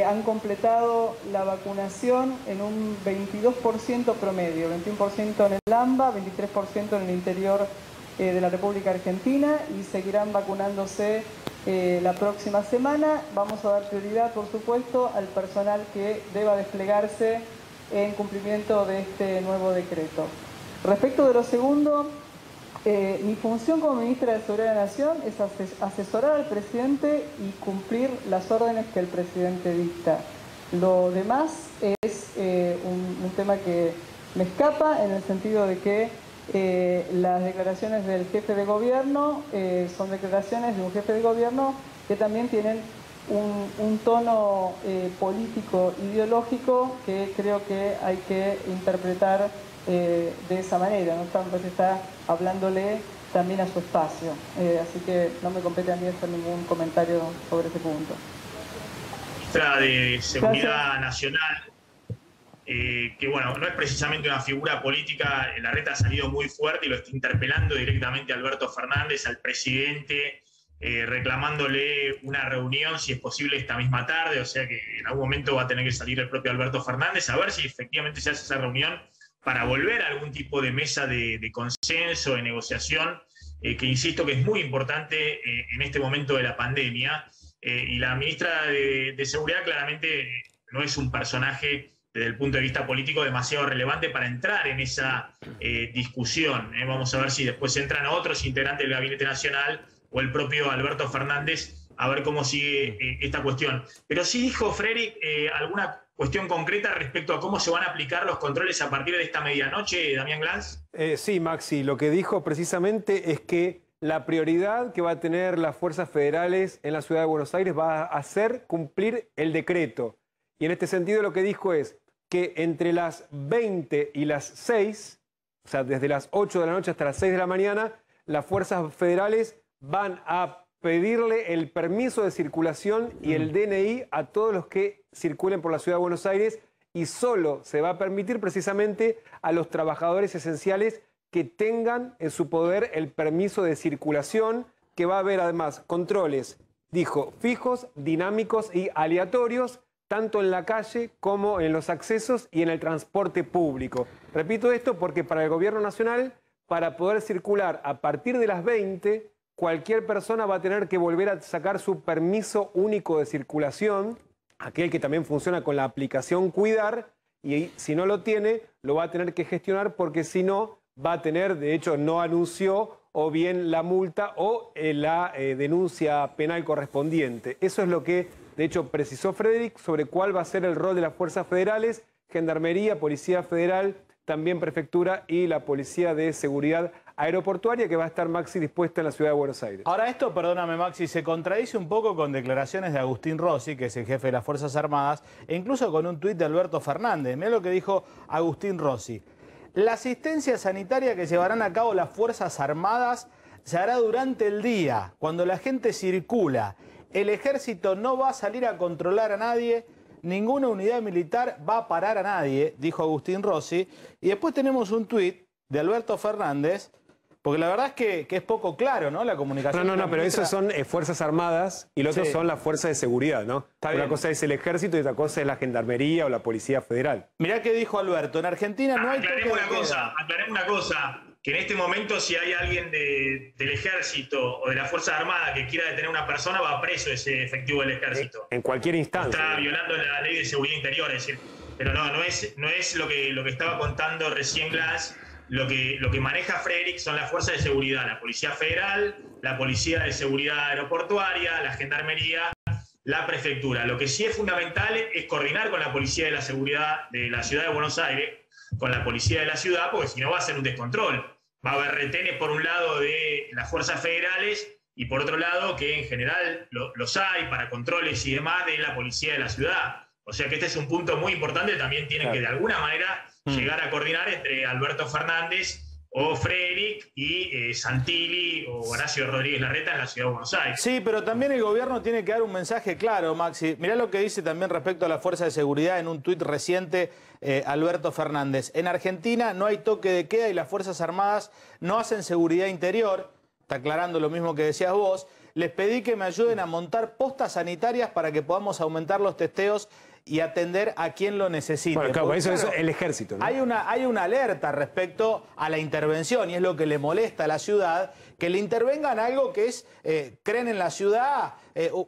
han completado la vacunación en un 22% promedio, 21% en el AMBA, 23% en el interior de la República Argentina, y seguirán vacunándose la próxima semana. Vamos a dar prioridad, por supuesto, al personal que deba desplegarse en cumplimiento de este nuevo decreto. Respecto de lo segundo, mi función como ministra de Seguridad de la Nación es asesorar al presidente y cumplir las órdenes que el presidente dicta. Lo demás es un tema que me escapa, en el sentido de que las declaraciones del jefe de gobierno son declaraciones de un jefe de gobierno que también tienen un tono político, ideológico, que creo que hay que interpretar de esa manera, ¿no? Está hablándole también a su espacio, así que no me compete a mí hacer ningún comentario sobre ese punto. Ministra de Seguridad Nacional, que bueno, no es precisamente una figura política. Larreta ha salido muy fuerte y lo está interpelando directamente a Alberto Fernández, al presidente, reclamándole una reunión, si es posible, esta misma tarde. O sea que en algún momento va a tener que salir el propio Alberto Fernández a ver si efectivamente se hace esa reunión para volver a algún tipo de mesa de consenso, de negociación, que insisto que es muy importante en este momento de la pandemia. Y la ministra de Seguridad claramente no es un personaje desde el punto de vista político demasiado relevante para entrar en esa discusión. Vamos a ver si después entran otros integrantes del Gabinete Nacional o el propio Alberto Fernández a ver cómo sigue esta cuestión. Pero sí dijo Frederick alguna cuestión concreta respecto a cómo se van a aplicar los controles a partir de esta medianoche, Damián Glanz. Sí, Maxi, lo que dijo precisamente es que la prioridad que va a tener las fuerzas federales en la ciudad de Buenos Aires va a hacer cumplir el decreto. Y en este sentido lo que dijo es que entre las 20 y las 6, o sea, desde las 8 de la noche hasta las 6 de la mañana, las fuerzas federales van a pedirle el permiso de circulación y el DNI a todos los que circulen por la ciudad de Buenos Aires, y solo se va a permitir precisamente a los trabajadores esenciales que tengan en su poder el permiso de circulación, que va a haber además controles, dijo, fijos, dinámicos y aleatorios, tanto en la calle como en los accesos y en el transporte público. Repito esto porque para el Gobierno Nacional, para poder circular a partir de las 20, cualquier persona va a tener que volver a sacar su permiso único de circulación, aquel que también funciona con la aplicación Cuidar, y si no lo tiene, lo va a tener que gestionar porque si no, va a tener, de hecho no anunció, o bien la multa o la denuncia penal correspondiente. Eso es lo que, de hecho, precisó Frederick sobre cuál va a ser el rol de las fuerzas federales, Gendarmería, Policía Federal, también Prefectura y la Policía de Seguridad Aeroportuaria, que va a estar, Maxi, dispuesta en la ciudad de Buenos Aires. Ahora esto, perdóname, Maxi, se contradice un poco con declaraciones de Agustín Rossi, que es el jefe de las Fuerzas Armadas, e incluso con un tuit de Alberto Fernández. Mirá lo que dijo Agustín Rossi. La asistencia sanitaria que llevarán a cabo las Fuerzas Armadas se hará durante el día, cuando la gente circula. El ejército no va a salir a controlar a nadie, ninguna unidad militar va a parar a nadie, dijo Agustín Rossi. Y después tenemos un tuit de Alberto Fernández, porque la verdad es que es poco claro, ¿no? La comunicación. No, pero eso son Fuerzas Armadas y lo otro son las Fuerzas de Seguridad, ¿no? Una cosa es el ejército y otra cosa es la Gendarmería o la Policía Federal. Mirá qué dijo Alberto, en Argentina no hay... Aclaremos una cosa, que en este momento si hay alguien del ejército o de la Fuerza Armada que quiera detener a una persona, va preso ese efectivo del ejército. En cualquier instancia. Está violando la ley de seguridad interior, es decir, pero no es lo que estaba contando recién Glass. Lo que maneja Frederick son las fuerzas de seguridad, la Policía Federal, la Policía de Seguridad Aeroportuaria, la Gendarmería, la Prefectura. Lo que sí es fundamental es coordinar con la Policía de la Seguridad de la Ciudad de Buenos Aires, con la Policía de la Ciudad, porque si no va a ser un descontrol. Va a haber retenes por un lado de las fuerzas federales y por otro lado, que en general los hay para controles y demás, de la Policía de la Ciudad. O sea que este es un punto muy importante, también tienen que de alguna manera llegar a coordinar entre Alberto Fernández o Frederick y Santilli o Horacio Rodríguez Larreta en la Ciudad de Buenos Aires. Sí, pero también el gobierno tiene que dar un mensaje claro, Maxi. Mirá lo que dice también respecto a la Fuerza de Seguridad en un tuit reciente Alberto Fernández. En Argentina no hay toque de queda y las Fuerzas Armadas no hacen seguridad interior. Está aclarando lo mismo que decías vos. Les pedí que me ayuden a montar postas sanitarias para que podamos aumentar los testeos y atender a quien lo necesite. Bueno, claro, eso es el ejército, ¿no? Hay una alerta respecto a la intervención y es lo que le molesta a la ciudad, que le intervengan algo que es, creen en la ciudad,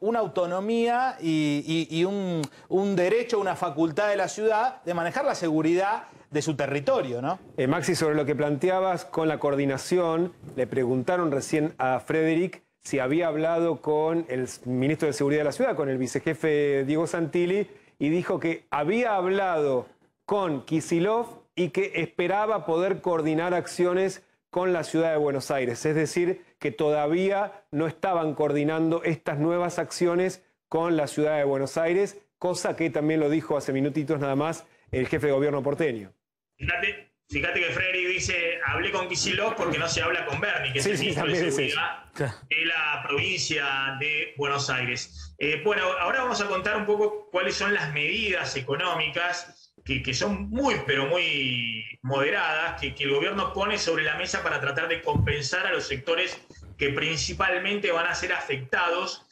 una autonomía y un derecho, una facultad de la ciudad de manejar la seguridad de su territorio, ¿no? Maxi, sobre lo que planteabas con la coordinación, le preguntaron recién a Frederick si había hablado con el ministro de Seguridad de la Ciudad, con el vicejefe Diego Santilli, y dijo que había hablado con Kicillof y que esperaba poder coordinar acciones con la ciudad de Buenos Aires. Es decir, que todavía no estaban coordinando estas nuevas acciones con la ciudad de Buenos Aires, cosa que también lo dijo hace minutitos nada más el jefe de gobierno porteño. Fíjate que Frederick dice, hablé con Kicillof porque no se habla con Berni, que es el ministro de Seguridad de la provincia de Buenos Aires. Bueno, ahora vamos a contar un poco cuáles son las medidas económicas que son muy, pero muy moderadas, que el gobierno pone sobre la mesa para tratar de compensar a los sectores que principalmente van a ser afectados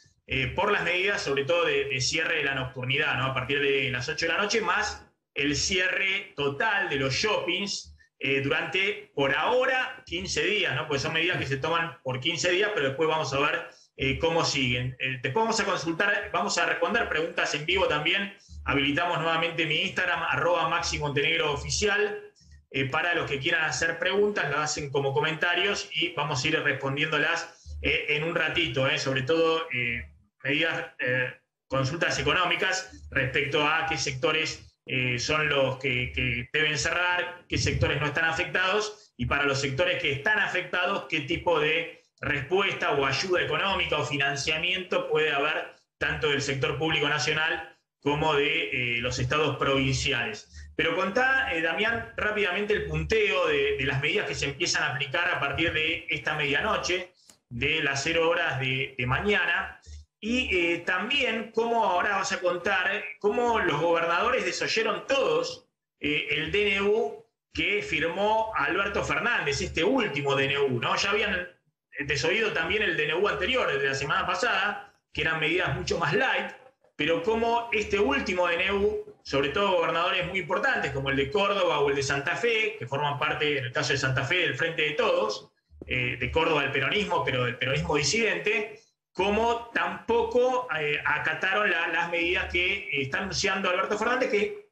por las medidas, sobre todo de cierre de la nocturnidad, ¿no? A partir de las 8 de la noche, más el cierre total de los shoppings durante, por ahora, 15 días, ¿no? Pues son medidas que se toman por 15 días, pero después vamos a ver cómo siguen. Después vamos a consultar, vamos a responder preguntas en vivo también. Habilitamos nuevamente mi Instagram, @MaxiMontenegroOficial, para los que quieran hacer preguntas, las hacen como comentarios y vamos a ir respondiéndolas en un ratito, sobre todo medidas, consultas económicas respecto a qué sectores son los que deben cerrar, qué sectores no están afectados, y para los sectores que están afectados, qué tipo de respuesta o ayuda económica o financiamiento puede haber tanto del sector público nacional como de los estados provinciales. Pero contá, Damián, rápidamente el punteo de las medidas que se empiezan a aplicar a partir de esta medianoche, de las 0 horas de mañana, y también cómo ahora vas a contar cómo los gobernadores desoyeron todos el DNU que firmó Alberto Fernández, este último DNU, ¿no? Ya habían desoído también el DNU anterior, de la semana pasada, que eran medidas mucho más light, pero como este último DNU, sobre todo gobernadores muy importantes como el de Córdoba o el de Santa Fe, que forman parte, en el caso de Santa Fe, del Frente de Todos, de Córdoba del peronismo, pero del peronismo disidente, como tampoco acataron las medidas que está anunciando Alberto Fernández, que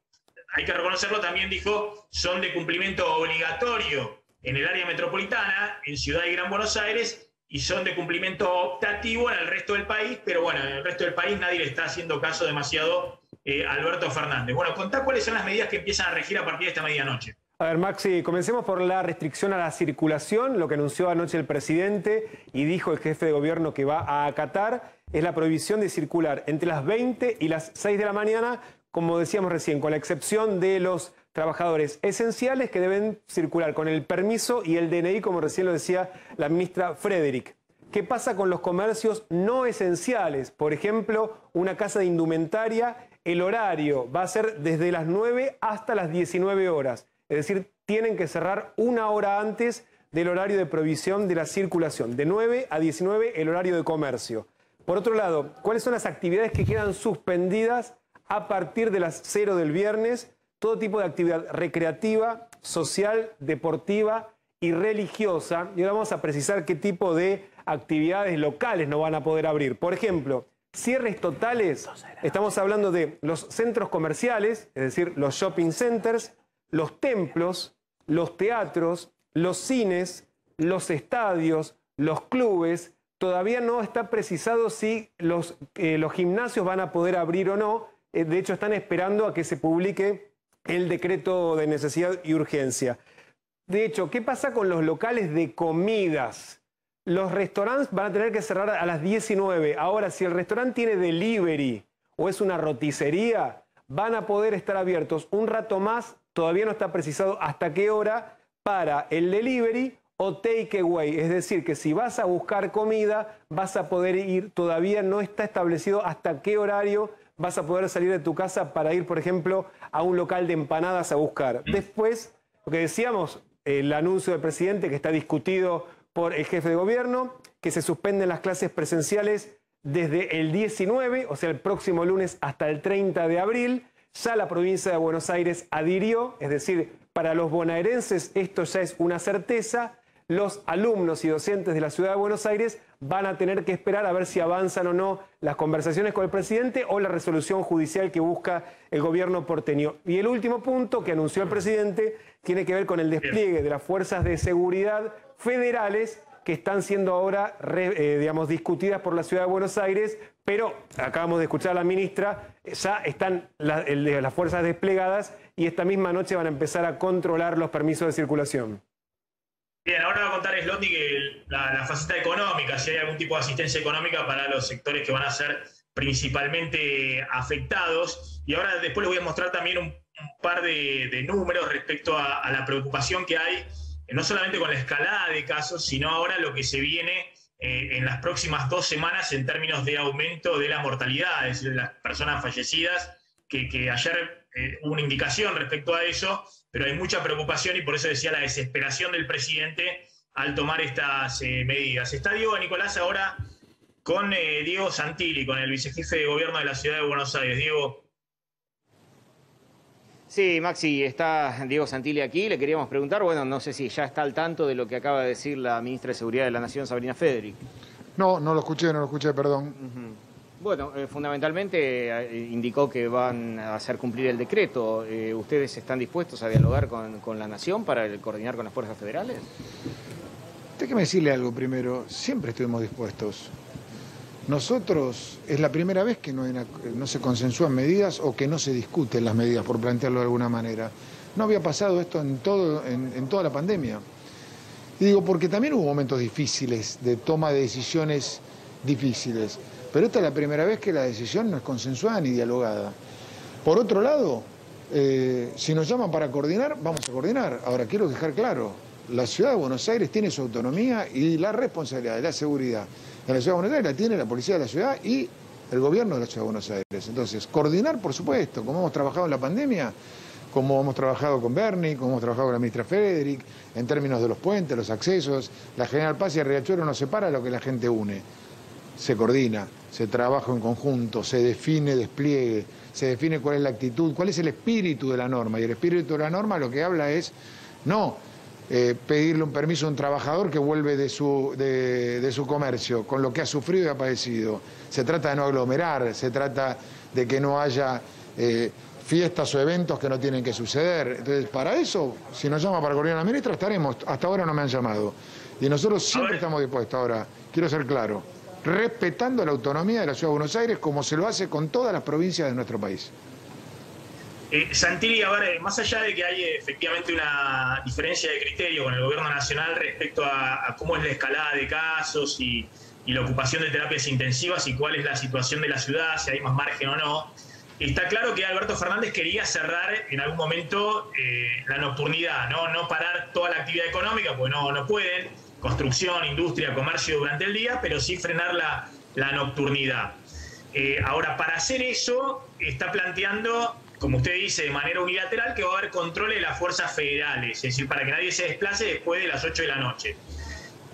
hay que reconocerlo, también dijo, son de cumplimiento obligatorio en el área metropolitana, en Ciudad y Gran Buenos Aires, y son de cumplimiento optativo en el resto del país, pero bueno, en el resto del país nadie le está haciendo caso demasiado a Alberto Fernández. Bueno, contá cuáles son las medidas que empiezan a regir a partir de esta medianoche. A ver, Maxi, comencemos por la restricción a la circulación. Lo que anunció anoche el presidente y dijo el jefe de gobierno que va a acatar es la prohibición de circular entre las 20 y las 6 de la mañana, como decíamos recién, con la excepción de los trabajadores esenciales que deben circular con el permiso y el DNI, como recién lo decía la ministra Frederick. ¿Qué pasa con los comercios no esenciales? Por ejemplo, una casa de indumentaria, el horario va a ser desde las 9 hasta las 19 horas. Es decir, tienen que cerrar 1 hora antes del horario de prohibición de la circulación. De 9 a 19 el horario de comercio. Por otro lado, ¿cuáles son las actividades que quedan suspendidas a partir de las 0 del viernes? Todo tipo de actividad recreativa, social, deportiva y religiosa. Y ahora vamos a precisar qué tipo de actividades locales no van a poder abrir. Por ejemplo, cierres totales, estamos hablando de los centros comerciales, es decir, los shopping centers, los templos, los teatros, los cines, los estadios, los clubes. Todavía no está precisado si los gimnasios van a poder abrir o no. De hecho, están esperando a que se publique el decreto de necesidad y urgencia. De hecho, ¿qué pasa con los locales de comidas? Los restaurantes van a tener que cerrar a las 19. Ahora, si el restaurante tiene delivery o es una roticería, van a poder estar abiertos un rato más. Todavía no está precisado hasta qué hora para el delivery o takeaway. Es decir, que si vas a buscar comida, vas a poder ir. Todavía no está establecido hasta qué horario vas a poder salir de tu casa para ir, por ejemplo, a un local de empanadas a buscar. Después, lo que decíamos, el anuncio del presidente que está discutido por el jefe de gobierno, que se suspenden las clases presenciales desde el 19, o sea, el próximo lunes hasta el 30 de abril. Ya la provincia de Buenos Aires adhirió, es decir, para los bonaerenses esto ya es una certeza. Los alumnos y docentes de la ciudad de Buenos Aires van a tener que esperar a ver si avanzan o no las conversaciones con el presidente o la resolución judicial que busca el gobierno porteño. Y el último punto que anunció el presidente tiene que ver con el despliegue de las fuerzas de seguridad federales que están siendo ahora, discutidas por la ciudad de Buenos Aires, pero acabamos de escuchar a la ministra, ya están las fuerzas desplegadas y esta misma noche van a empezar a controlar los permisos de circulación. Bien, ahora va a contar Slotny que la faceta económica, si hay algún tipo de asistencia económica para los sectores que van a ser principalmente afectados. Y ahora después les voy a mostrar también un par de números respecto a la preocupación que hay, no solamente con la escalada de casos, sino ahora lo que se viene en las próximas 2 semanas en términos de aumento de la mortalidad, es decir, de las personas fallecidas, que ayer hubo una indicación respecto a eso, pero hay mucha preocupación y por eso decía la desesperación del presidente al tomar estas medidas. Está Diego Nicolás ahora con Diego Santilli, con el vicejefe de gobierno de la ciudad de Buenos Aires. Diego. Sí, Maxi, está Diego Santilli aquí. Le queríamos preguntar, bueno, no sé si ya está al tanto de lo que acaba de decir la ministra de Seguridad de la Nación, Sabrina Federic. No lo escuché, perdón. Bueno, fundamentalmente indicó que van a hacer cumplir el decreto. ¿Ustedes están dispuestos a dialogar con la Nación para coordinar con las fuerzas federales? Déjeme decirle algo primero. Siempre estuvimos dispuestos. Nosotros, es la primera vez que no se consensúan medidas o que no se discuten las medidas, por plantearlo de alguna manera. No había pasado esto en toda la pandemia. Y digo, porque también hubo momentos difíciles, de toma de decisiones difíciles. Pero esta es la primera vez que la decisión no es consensuada ni dialogada. Por otro lado, si nos llaman para coordinar, vamos a coordinar. Ahora, quiero dejar claro, la Ciudad de Buenos Aires tiene su autonomía y la responsabilidad de la seguridad de la Ciudad de Buenos Aires la tiene la Policía de la Ciudad y el Gobierno de la Ciudad de Buenos Aires. Entonces, coordinar, por supuesto, como hemos trabajado en la pandemia, como hemos trabajado con Bernie, como hemos trabajado con la ministra Federic, en términos de los puentes, los accesos. La General Paz y el Riachuelo no separa lo que la gente une. Se coordina, se trabaja en conjunto, se define despliegue, se define cuál es la actitud, cuál es el espíritu de la norma. Y el espíritu de la norma lo que habla es no pedirle un permiso a un trabajador que vuelve de su comercio, con lo que ha sufrido y ha padecido. Se trata de no aglomerar, se trata de que no haya fiestas o eventos que no tienen que suceder. Entonces, para eso, si nos llama para coordinar la ministra, estaremos. Hasta ahora no me han llamado. Y nosotros siempre estamos dispuestos. Ahora, quiero ser claro, respetando la autonomía de la Ciudad de Buenos Aires como se lo hace con todas las provincias de nuestro país. Santilli, a ver, más allá de que hay efectivamente una diferencia de criterio con el gobierno nacional respecto a cómo es la escalada de casos y la ocupación de terapias intensivas y cuál es la situación de la ciudad, si hay más margen o no, está claro que Alberto Fernández quería cerrar en algún momento la nocturnidad, no parar toda la actividad económica, porque no pueden, construcción, industria, comercio durante el día, pero sí frenar la nocturnidad. Ahora, para hacer eso, está planteando, como usted dice, de manera unilateral, que va a haber control de las fuerzas federales, es decir, para que nadie se desplace después de las 8 de la noche.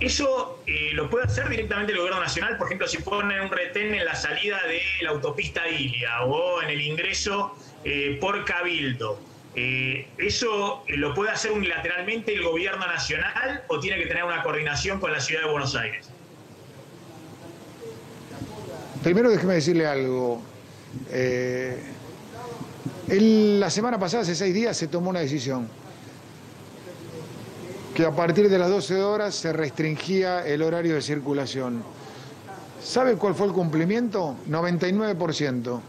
Eso lo puede hacer directamente el gobierno nacional, por ejemplo, si ponen un retén en la salida de la autopista Ilia o en el ingreso por Cabildo. ¿Eso lo puede hacer unilateralmente el gobierno nacional o tiene que tener una coordinación con la ciudad de Buenos Aires? Primero déjeme decirle algo. La semana pasada, hace 6 días, se tomó una decisión que a partir de las 12 horas se restringía el horario de circulación. ¿Sabe cuál fue el cumplimiento? 99%.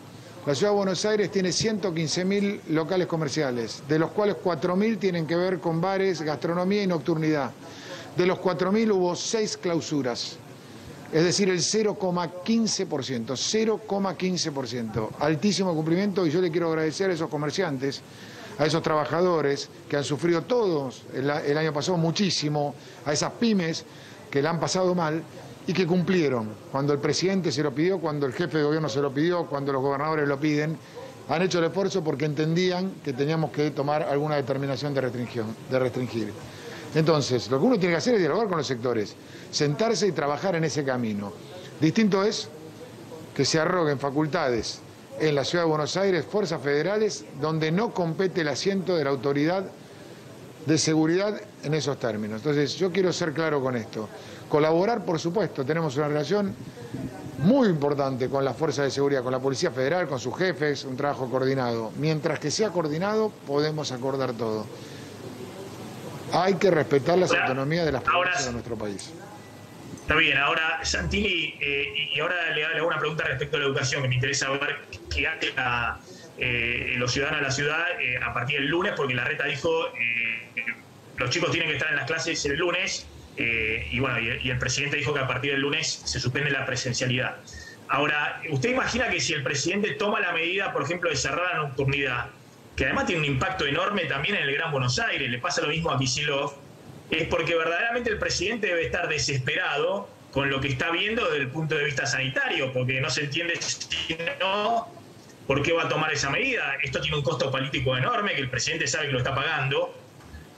La Ciudad de Buenos Aires tiene 115.000 locales comerciales, de los cuales 4.000 tienen que ver con bares, gastronomía y nocturnidad. De los 4.000 hubo 6 clausuras, es decir, el 0,15%, 0,15%. Altísimo cumplimiento, y yo le quiero agradecer a esos comerciantes, a esos trabajadores que han sufrido todos el año pasado muchísimo, a esas pymes que la han pasado mal y que cumplieron. Cuando el presidente se lo pidió, cuando el jefe de gobierno se lo pidió, cuando los gobernadores lo piden, han hecho el esfuerzo porque entendían que teníamos que tomar alguna determinación de restringir. Entonces, lo que uno tiene que hacer es dialogar con los sectores, sentarse y trabajar en ese camino. Distinto es que se arroguen facultades en la Ciudad de Buenos Aires, fuerzas federales, donde no compete el asiento de la autoridad de seguridad en esos términos. Entonces, yo quiero ser claro con esto. Colaborar, por supuesto, tenemos una relación muy importante con las fuerzas de seguridad, con la Policía Federal, con sus jefes, un trabajo coordinado. Mientras que sea coordinado, podemos acordar todo. Hay que respetar las autonomías de las provincias de nuestro país. Está bien, ahora Santilli, y ahora le hago una pregunta respecto a la educación, que me interesa ver qué hace los ciudadanos de la ciudad a partir del lunes, porque Larreta dijo los chicos tienen que estar en las clases el lunes, y bueno, y el presidente dijo que a partir del lunes se suspende la presencialidad. Ahora, ¿usted imagina que si el presidente toma la medida, por ejemplo, de cerrar la nocturnidad, que además tiene un impacto enorme también en el Gran Buenos Aires, le pasa lo mismo a Kicillof, es porque verdaderamente el presidente debe estar desesperado con lo que está viendo desde el punto de vista sanitario, porque no se entiende si no por qué va a tomar esa medida. Esto tiene un costo político enorme, que el presidente sabe que lo está pagando.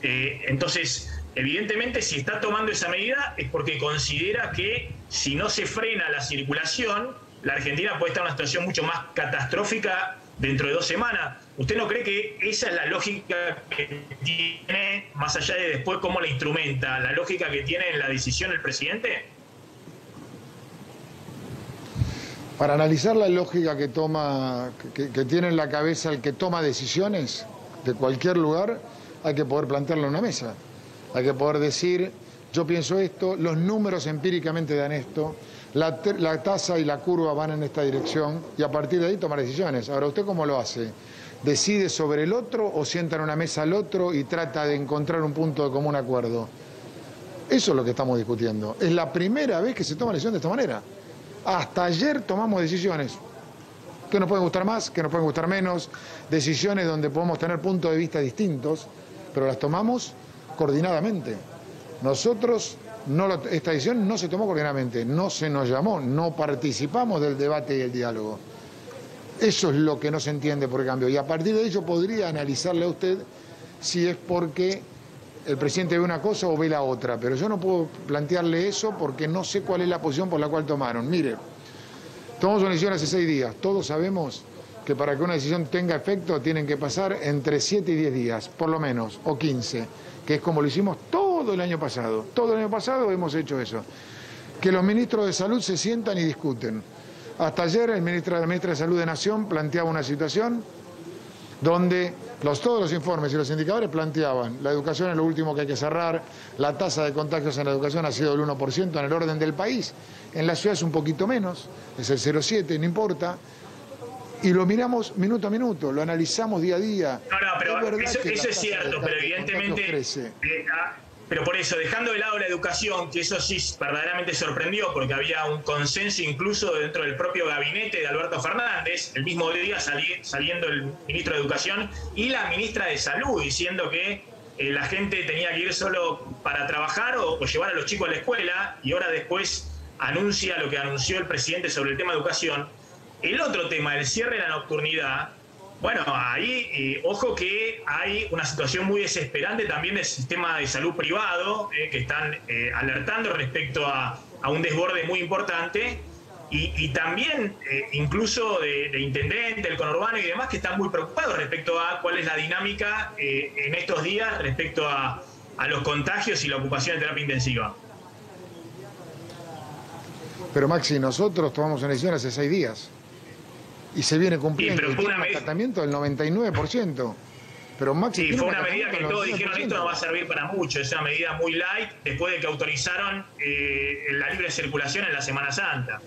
Entonces, evidentemente, si está tomando esa medida es porque considera que si no se frena la circulación, la Argentina puede estar en una situación mucho más catastrófica dentro de 2 semanas. ¿Usted no cree que esa es la lógica que tiene, más allá de después cómo la instrumenta, la lógica que tiene en la decisión el presidente? Para analizar la lógica que toma, que tiene en la cabeza el que toma decisiones de cualquier lugar, hay que poder plantearlo en una mesa. Hay que poder decir, yo pienso esto, los números empíricamente dan esto, la tasa y la curva van en esta dirección, y a partir de ahí tomar decisiones. Ahora, ¿usted cómo lo hace? ¿Decide sobre el otro o sienta en una mesa al otro y trata de encontrar un punto de común acuerdo? Eso es lo que estamos discutiendo. Es la primera vez que se toma decisión de esta manera. Hasta ayer tomamos decisiones que nos pueden gustar más, que nos pueden gustar menos, decisiones donde podemos tener puntos de vista distintos, pero las tomamos coordinadamente. Nosotros, esta decisión no se tomó coordinadamente, no se nos llamó, no participamos del debate y el diálogo. Eso es lo que no se entiende por el cambio. Y a partir de ello podría analizarle a usted si es porque el presidente ve una cosa o ve la otra, pero yo no puedo plantearle eso porque no sé cuál es la posición por la cual tomaron. Mire, tomamos una decisión hace 6 días. Todos sabemos que para que una decisión tenga efecto tienen que pasar entre 7 y 10 días, por lo menos, o 15, que es como lo hicimos todo el año pasado. Todo el año pasado hemos hecho eso. Que los ministros de Salud se sientan y discuten. Hasta ayer la ministra de Salud de Nación planteaba una situación donde todos los informes y los indicadores planteaban la educación es lo último que hay que cerrar, la tasa de contagios en la educación ha sido del 1% en el orden del país, en la ciudad es un poquito menos, es el 0,7, no importa, y lo miramos minuto a minuto, lo analizamos día a día. No, pero eso es cierto, pero evidentemente... Pero por eso, dejando de lado la educación, que eso sí verdaderamente sorprendió, porque había un consenso incluso dentro del propio gabinete de Alberto Fernández, el mismo día saliendo el ministro de Educación y la ministra de Salud, diciendo que la gente tenía que ir solo para trabajar o llevar a los chicos a la escuela, y ahora después anuncia lo que anunció el presidente sobre el tema de educación. El otro tema, el cierre de la nocturnidad, bueno, ahí, ojo que hay una situación muy desesperante también del sistema de salud privado, que están alertando respecto a un desborde muy importante, y también incluso de intendente, el conurbano y demás, que están muy preocupados respecto a cuál es la dinámica en estos días respecto a los contagios y la ocupación de terapia intensiva. Pero Maxi, nosotros tomamos una decisión hace 6 días. Y se viene cumpliendo, y tiene un acatamiento del 99%. Pero Maxi, fue una medida que todos dijeron esto no va a servir para mucho, es una medida muy light después de que autorizaron la libre circulación en la Semana Santa.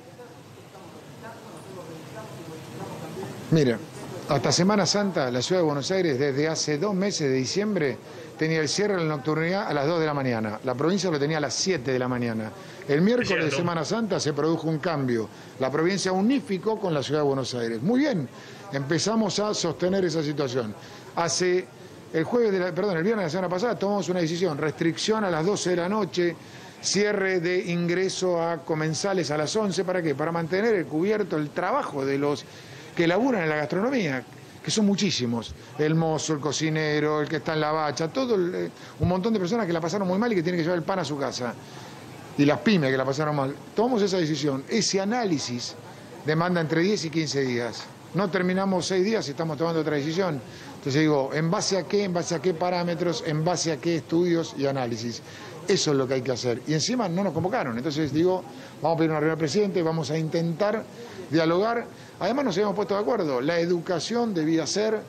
Mira, hasta Semana Santa la Ciudad de Buenos Aires desde hace 2 meses de diciembre tenía el cierre de la nocturnidad a las 2 de la mañana. La provincia lo tenía a las 7 de la mañana. El miércoles de Semana Santa se produjo un cambio. La provincia unificó con la Ciudad de Buenos Aires. Muy bien, empezamos a sostener esa situación. El viernes de la semana pasada tomamos una decisión, restricción a las 12 de la noche, cierre de ingreso a comensales a las 11. ¿Para qué? Para mantener el cubierto el trabajo de los que laburan en la gastronomía, que son muchísimos, el mozo, el cocinero, el que está en la bacha, un montón de personas que la pasaron muy mal y que tienen que llevar el pan a su casa, y las pymes que la pasaron mal. Tomamos esa decisión, ese análisis demanda entre 10 y 15 días. No terminamos 6 días y estamos tomando otra decisión. Entonces digo, ¿en base a qué parámetros, en base a qué estudios y análisis? Eso es lo que hay que hacer. Y encima no nos convocaron. Entonces digo, vamos a pedir una reunión al presidente, vamos a intentar dialogar. Además nos habíamos puesto de acuerdo, la educación debía ser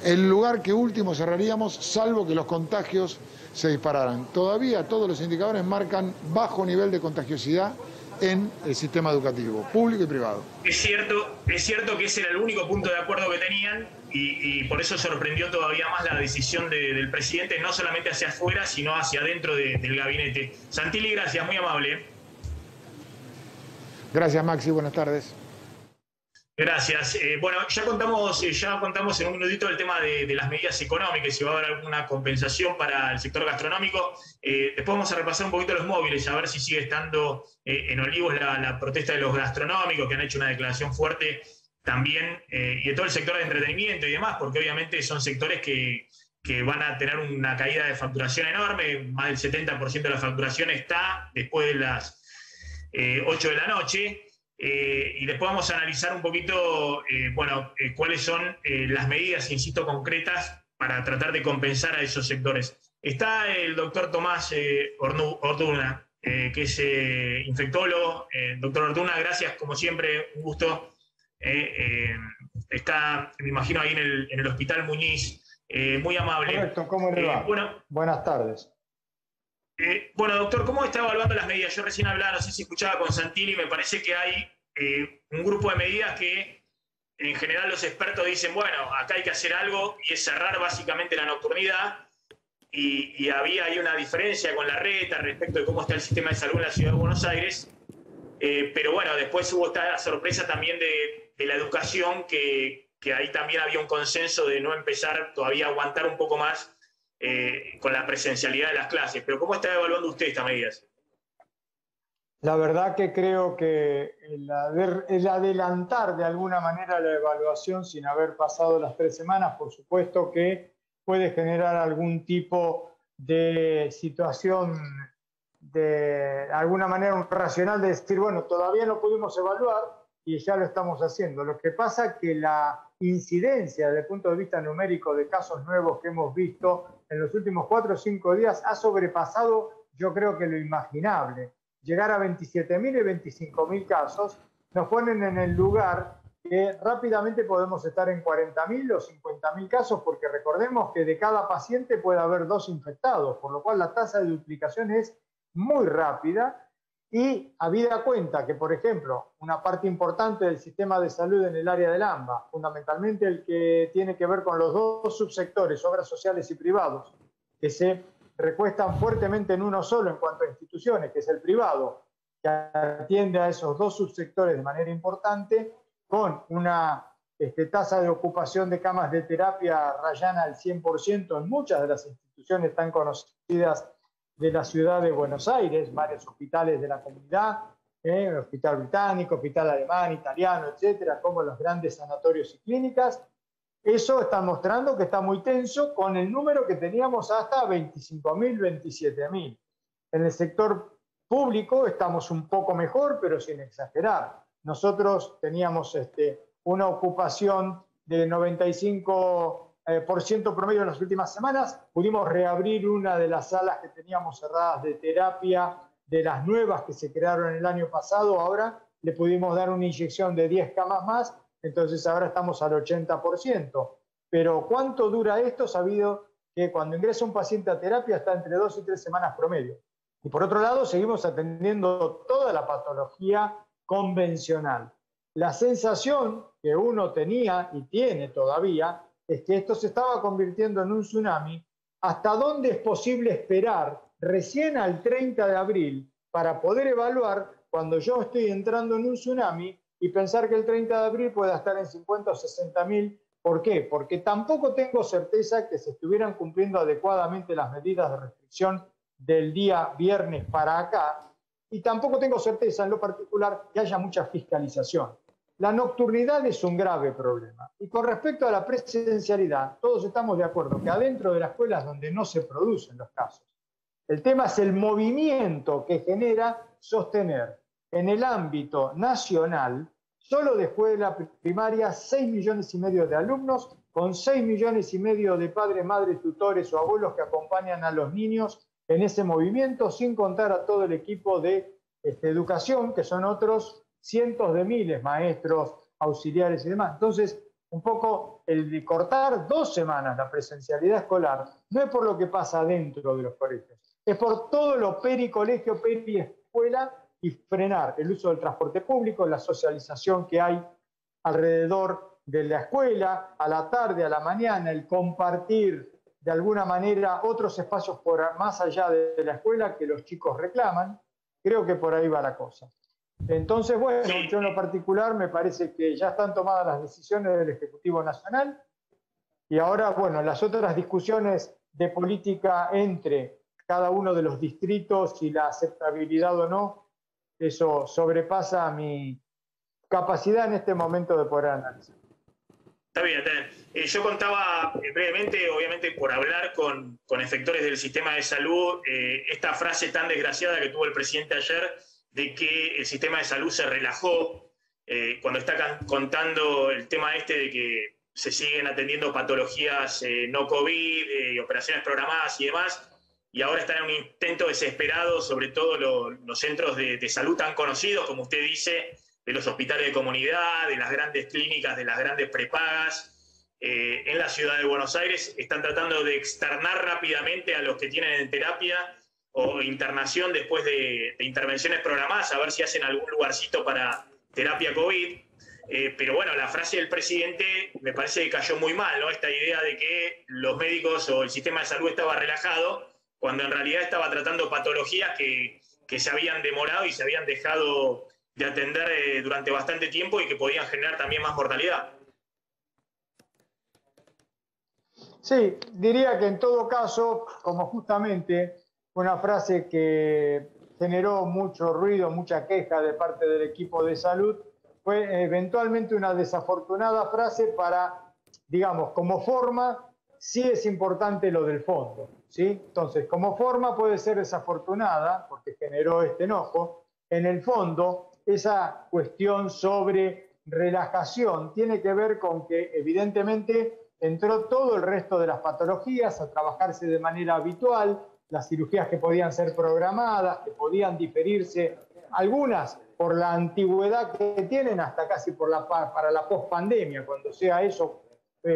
el lugar que último cerraríamos, salvo que los contagios se dispararan. Todavía todos los indicadores marcan bajo nivel de contagiosidad en el sistema educativo, público y privado. Es cierto que ese era el único punto de acuerdo que tenían, y por eso sorprendió todavía más la decisión del presidente, no solamente hacia afuera, sino hacia adentro del gabinete. Santilli, gracias, muy amable. Gracias, Maxi, buenas tardes. Gracias. Bueno, ya contamos en un minutito el tema de las medidas económicas, si va a haber alguna compensación para el sector gastronómico. Después vamos a repasar un poquito los móviles, a ver si sigue estando en Olivos la protesta de los gastronómicos, que han hecho una declaración fuerte también, y de todo el sector de entretenimiento y demás, porque obviamente son sectores que van a tener una caída de facturación enorme. Más del 70% de la facturación está después de las 8 de la noche. Y después vamos a analizar un poquito, cuáles son las medidas, insisto, concretas para tratar de compensar a esos sectores. Está el doctor Tomás Orduna, que es infectólogo. Doctor Orduna, gracias, como siempre, un gusto. Está, me imagino, ahí en el Hospital Muñiz, muy amable. Correcto, ¿cómo le va? Buenas tardes. Bueno, doctor, ¿cómo está evaluando las medidas? Yo recién hablaba, no sé si escuchaba con Santilli, me parece que hay un grupo de medidas que en general los expertos dicen, bueno, acá hay que hacer algo, y es cerrar básicamente la nocturnidad, y había ahí una diferencia con Larreta respecto de cómo está el sistema de salud en la ciudad de Buenos Aires, pero bueno, después hubo esta sorpresa también de la educación, que ahí también había un consenso de no empezar todavía a aguantar un poco más con la presencialidad de las clases. Pero ¿cómo está evaluando usted estas medidas? La verdad que creo que el adelantar de alguna manera la evaluación sin haber pasado las 3 semanas, por supuesto que puede generar algún tipo de situación de alguna manera racional de decir, bueno, todavía no pudimos evaluar y ya lo estamos haciendo. Lo que pasa es que la incidencia desde el punto de vista numérico de casos nuevos que hemos visto en los últimos 4 o 5 días ha sobrepasado, yo creo que lo imaginable. Llegar a 27.000 y 25.000 casos nos ponen en el lugar que rápidamente podemos estar en 40.000 o 50.000 casos, porque recordemos que de cada paciente puede haber 2 infectados, por lo cual la tasa de duplicación es muy rápida. Y habida cuenta que, por ejemplo, una parte importante del sistema de salud en el área del AMBA, fundamentalmente el que tiene que ver con los 2 subsectores, obras sociales y privados, que se recuestan fuertemente en uno solo en cuanto a instituciones, que es el privado, que atiende a esos 2 subsectores de manera importante, con una tasa de ocupación de camas de terapia rayana al 100% en muchas de las instituciones tan conocidas de la ciudad de Buenos Aires, varios hospitales de la comunidad, el Hospital Británico, Hospital Alemán, Italiano, etcétera, como los grandes sanatorios y clínicas. Eso está mostrando que está muy tenso, con el número que teníamos hasta 25.000, 27.000. En el sector público estamos un poco mejor, pero sin exagerar. Nosotros teníamos una ocupación de 95% promedio en las últimas semanas. Pudimos reabrir una de las salas que teníamos cerradas de terapia, de las nuevas que se crearon el año pasado. Ahora le pudimos dar una inyección de 10 camas más, entonces ahora estamos al 80%. Pero ¿cuánto dura esto? Sabido que cuando ingresa un paciente a terapia está entre 2 y 3 semanas promedio. Y por otro lado, seguimos atendiendo toda la patología convencional. La sensación que uno tenía y tiene todavía es que esto se estaba convirtiendo en un tsunami. ¿Hasta dónde es posible esperar recién al 30 de abril para poder evaluar cuando yo estoy entrando en un tsunami y pensar que el 30 de abril pueda estar en 50 o 60.000? ¿Por qué? Porque tampoco tengo certeza que se estuvieran cumpliendo adecuadamente las medidas de restricción del día viernes para acá, y tampoco tengo certeza en lo particular que haya mucha fiscalización. La nocturnidad es un grave problema. Y con respecto a la presencialidad, todos estamos de acuerdo que adentro de las escuelas donde no se producen los casos, el tema es el movimiento que genera sostener en el ámbito nacional, solo de escuela primaria, 6,5 millones de alumnos, con 6,5 millones de padres, madres, tutores o abuelos que acompañan a los niños en ese movimiento, sin contar a todo el equipo de educación, que son otros cientos de miles, maestros, auxiliares y demás. Entonces, un poco el de cortar 2 semanas la presencialidad escolar no es por lo que pasa dentro de los colegios, es por todo lo pericolegio, periescuela, y frenar el uso del transporte público, la socialización que hay alrededor de la escuela, a la tarde, a la mañana, el compartir de alguna manera otros espacios por más allá de la escuela que los chicos reclaman. Creo que por ahí va la cosa. Entonces, bueno, yo en lo particular me parece que ya están tomadas las decisiones del Ejecutivo Nacional, y ahora, bueno, las otras discusiones de política entre cada uno de los distritos y la aceptabilidad o no, eso sobrepasa mi capacidad en este momento de poder analizar. Está bien, está bien. Yo contaba brevemente, obviamente por hablar con efectores del sistema de salud, esta frase tan desgraciada que tuvo el presidente ayer de que el sistema de salud se relajó cuando está contando el tema este de que se siguen atendiendo patologías no COVID, operaciones programadas y demás, y ahora están en un intento desesperado, sobre todo los centros de salud tan conocidos, como usted dice, de los hospitales de comunidad, de las grandes clínicas, de las grandes prepagas, en la ciudad de Buenos Aires, están tratando de externar rápidamente a los que tienen en terapia o internación después de intervenciones programadas, a ver si hacen algún lugarcito para terapia COVID. Pero bueno, la frase del presidente me parece que cayó muy mal, ¿no? Esta idea de que los médicos o el sistema de salud estaba relajado, cuando en realidad estaba tratando patologías que se habían demorado y se habían dejado de atender durante bastante tiempo y que podían generar también más mortalidad. Sí, diría que en todo caso, como justamente una frase que generó mucho ruido, mucha queja de parte del equipo de salud, fue eventualmente una desafortunada frase para, digamos, como forma, sí es importante lo del fondo, ¿sí? Entonces, como forma puede ser desafortunada, porque generó este enojo. En el fondo, esa cuestión sobre relajación tiene que ver con que, evidentemente, entró todo el resto de las patologías a trabajarse de manera habitual, las cirugías que podían ser programadas, que podían diferirse, algunas por la antigüedad que tienen, hasta casi para la pospandemia, cuando sea eso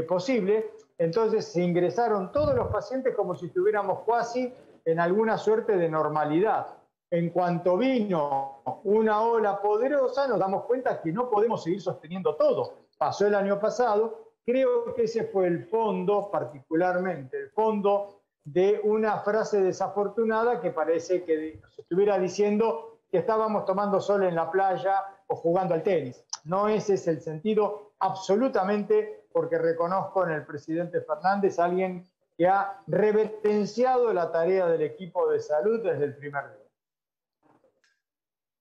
posible. Entonces se ingresaron todos los pacientes como si estuviéramos casi en alguna suerte de normalidad. En cuanto vino una ola poderosa, nos damos cuenta que no podemos seguir sosteniendo todo. Pasó el año pasado, creo que ese fue el fondo, particularmente el fondo de una frase desafortunada que parece que nos estuviera diciendo que estábamos tomando sol en la playa o jugando al tenis. No ese es el sentido, absolutamente, porque reconozco en el presidente Fernández a alguien que ha reverenciado la tarea del equipo de salud desde el primer día.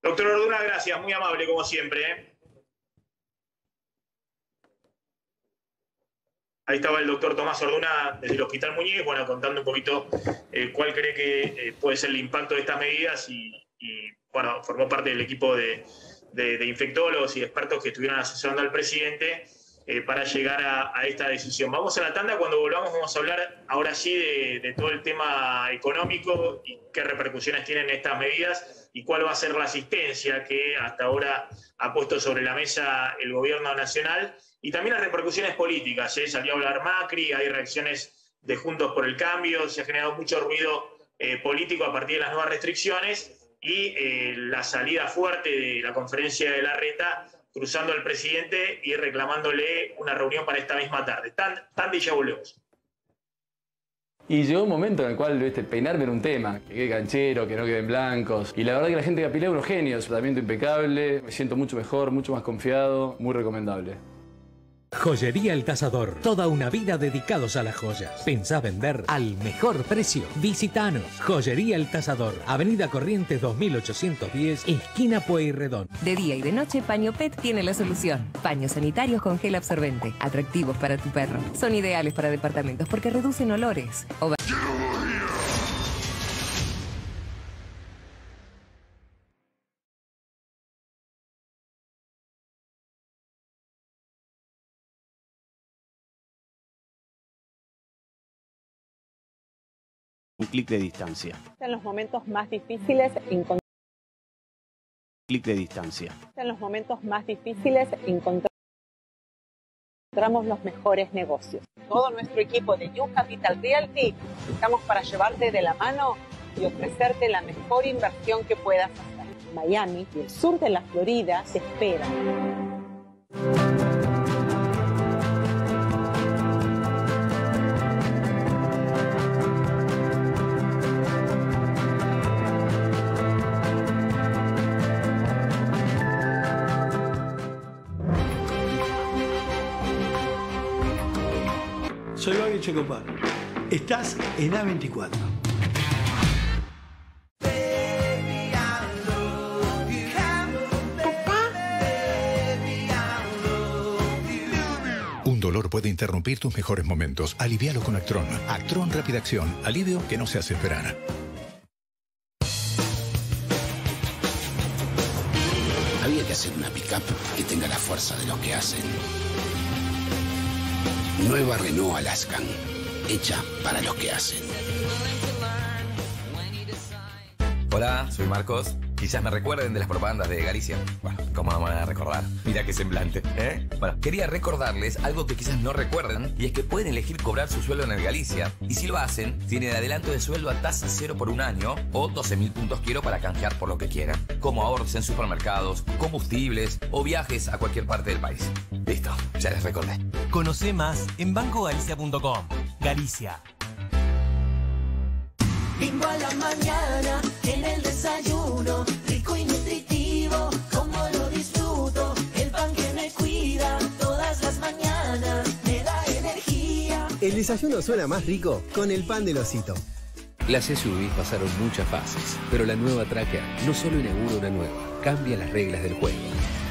Doctor Orduna, gracias, muy amable como siempre. Ahí estaba el doctor Tomás Orduna desde el Hospital Muñiz, bueno, contando un poquito cuál cree que puede ser el impacto de estas medidas y bueno, formó parte del equipo de infectólogos y expertos que estuvieron asesorando al presidente para llegar a esta decisión. Vamos a la tanda, cuando volvamos vamos a hablar ahora sí de todo el tema económico y qué repercusiones tienen estas medidas y cuál va a ser la asistencia que hasta ahora ha puesto sobre la mesa el gobierno nacional y también las repercusiones políticas. Salió a hablar Macri, hay reacciones de Juntos por el Cambio, se ha generado mucho ruido político a partir de las nuevas restricciones y la salida fuerte de la conferencia de Larreta cruzando al presidente y reclamándole una reunión para esta misma tarde. Tanda y ya volvemos. Y llegó un momento en el cual peinarme era un tema, que quede canchero, que no queden blancos. Y la verdad que la gente de Capilé es unos genios, tratamiento impecable, me siento mucho mejor, mucho más confiado, muy recomendable. Joyería El Cazador. Toda una vida dedicados a las joyas. Pensá vender al mejor precio. Visítanos. Joyería El Cazador. Avenida Corrientes 2810, esquina Pueyrredón. De día y de noche, Paño Pet tiene la solución. Paños sanitarios con gel absorbente. Atractivos para tu perro. Son ideales para departamentos porque reducen olores. Un clic de distancia. En los momentos más difíciles encontramos los mejores negocios. Todo nuestro equipo de New Capital Realty estamos para llevarte de la mano y ofrecerte la mejor inversión que puedas hacer. Miami y el sur de la Florida te esperan. Soy Babi Checopar. Estás en A24. puede interrumpir tus mejores momentos. Alivialo con Actron. Actron Rápida Acción. Alivio que no se hace esperar. Había que hacer una pick-up que tenga la fuerza de los que hacen. Nueva Renault Alaskan, hecha para los que hacen. Hola, soy Marcos. Quizás me recuerden de las propagandas de Galicia. Bueno, ¿cómo no me van a recordar? Mira qué semblante, ¿eh? Bueno, quería recordarles algo que quizás no recuerden, y es que pueden elegir cobrar su sueldo en el Galicia. Y si lo hacen, tienen adelanto de sueldo a tasa cero por un año o 12.000 puntos quiero para canjear por lo que quieran. Como ahorros en supermercados, combustibles o viajes a cualquier parte del país. Listo, ya les recordé. Conoce más en bancogalicia.com. Galicia. Bimbo a la mañana, en el desayuno, rico y nutritivo, como lo disfruto, el pan que me cuida, todas las mañanas, me da energía. El desayuno suena más rico con el pan del Osito. Las SUVs pasaron muchas fases, pero la nueva Tracker no solo inaugura una nueva, cambia las reglas del juego.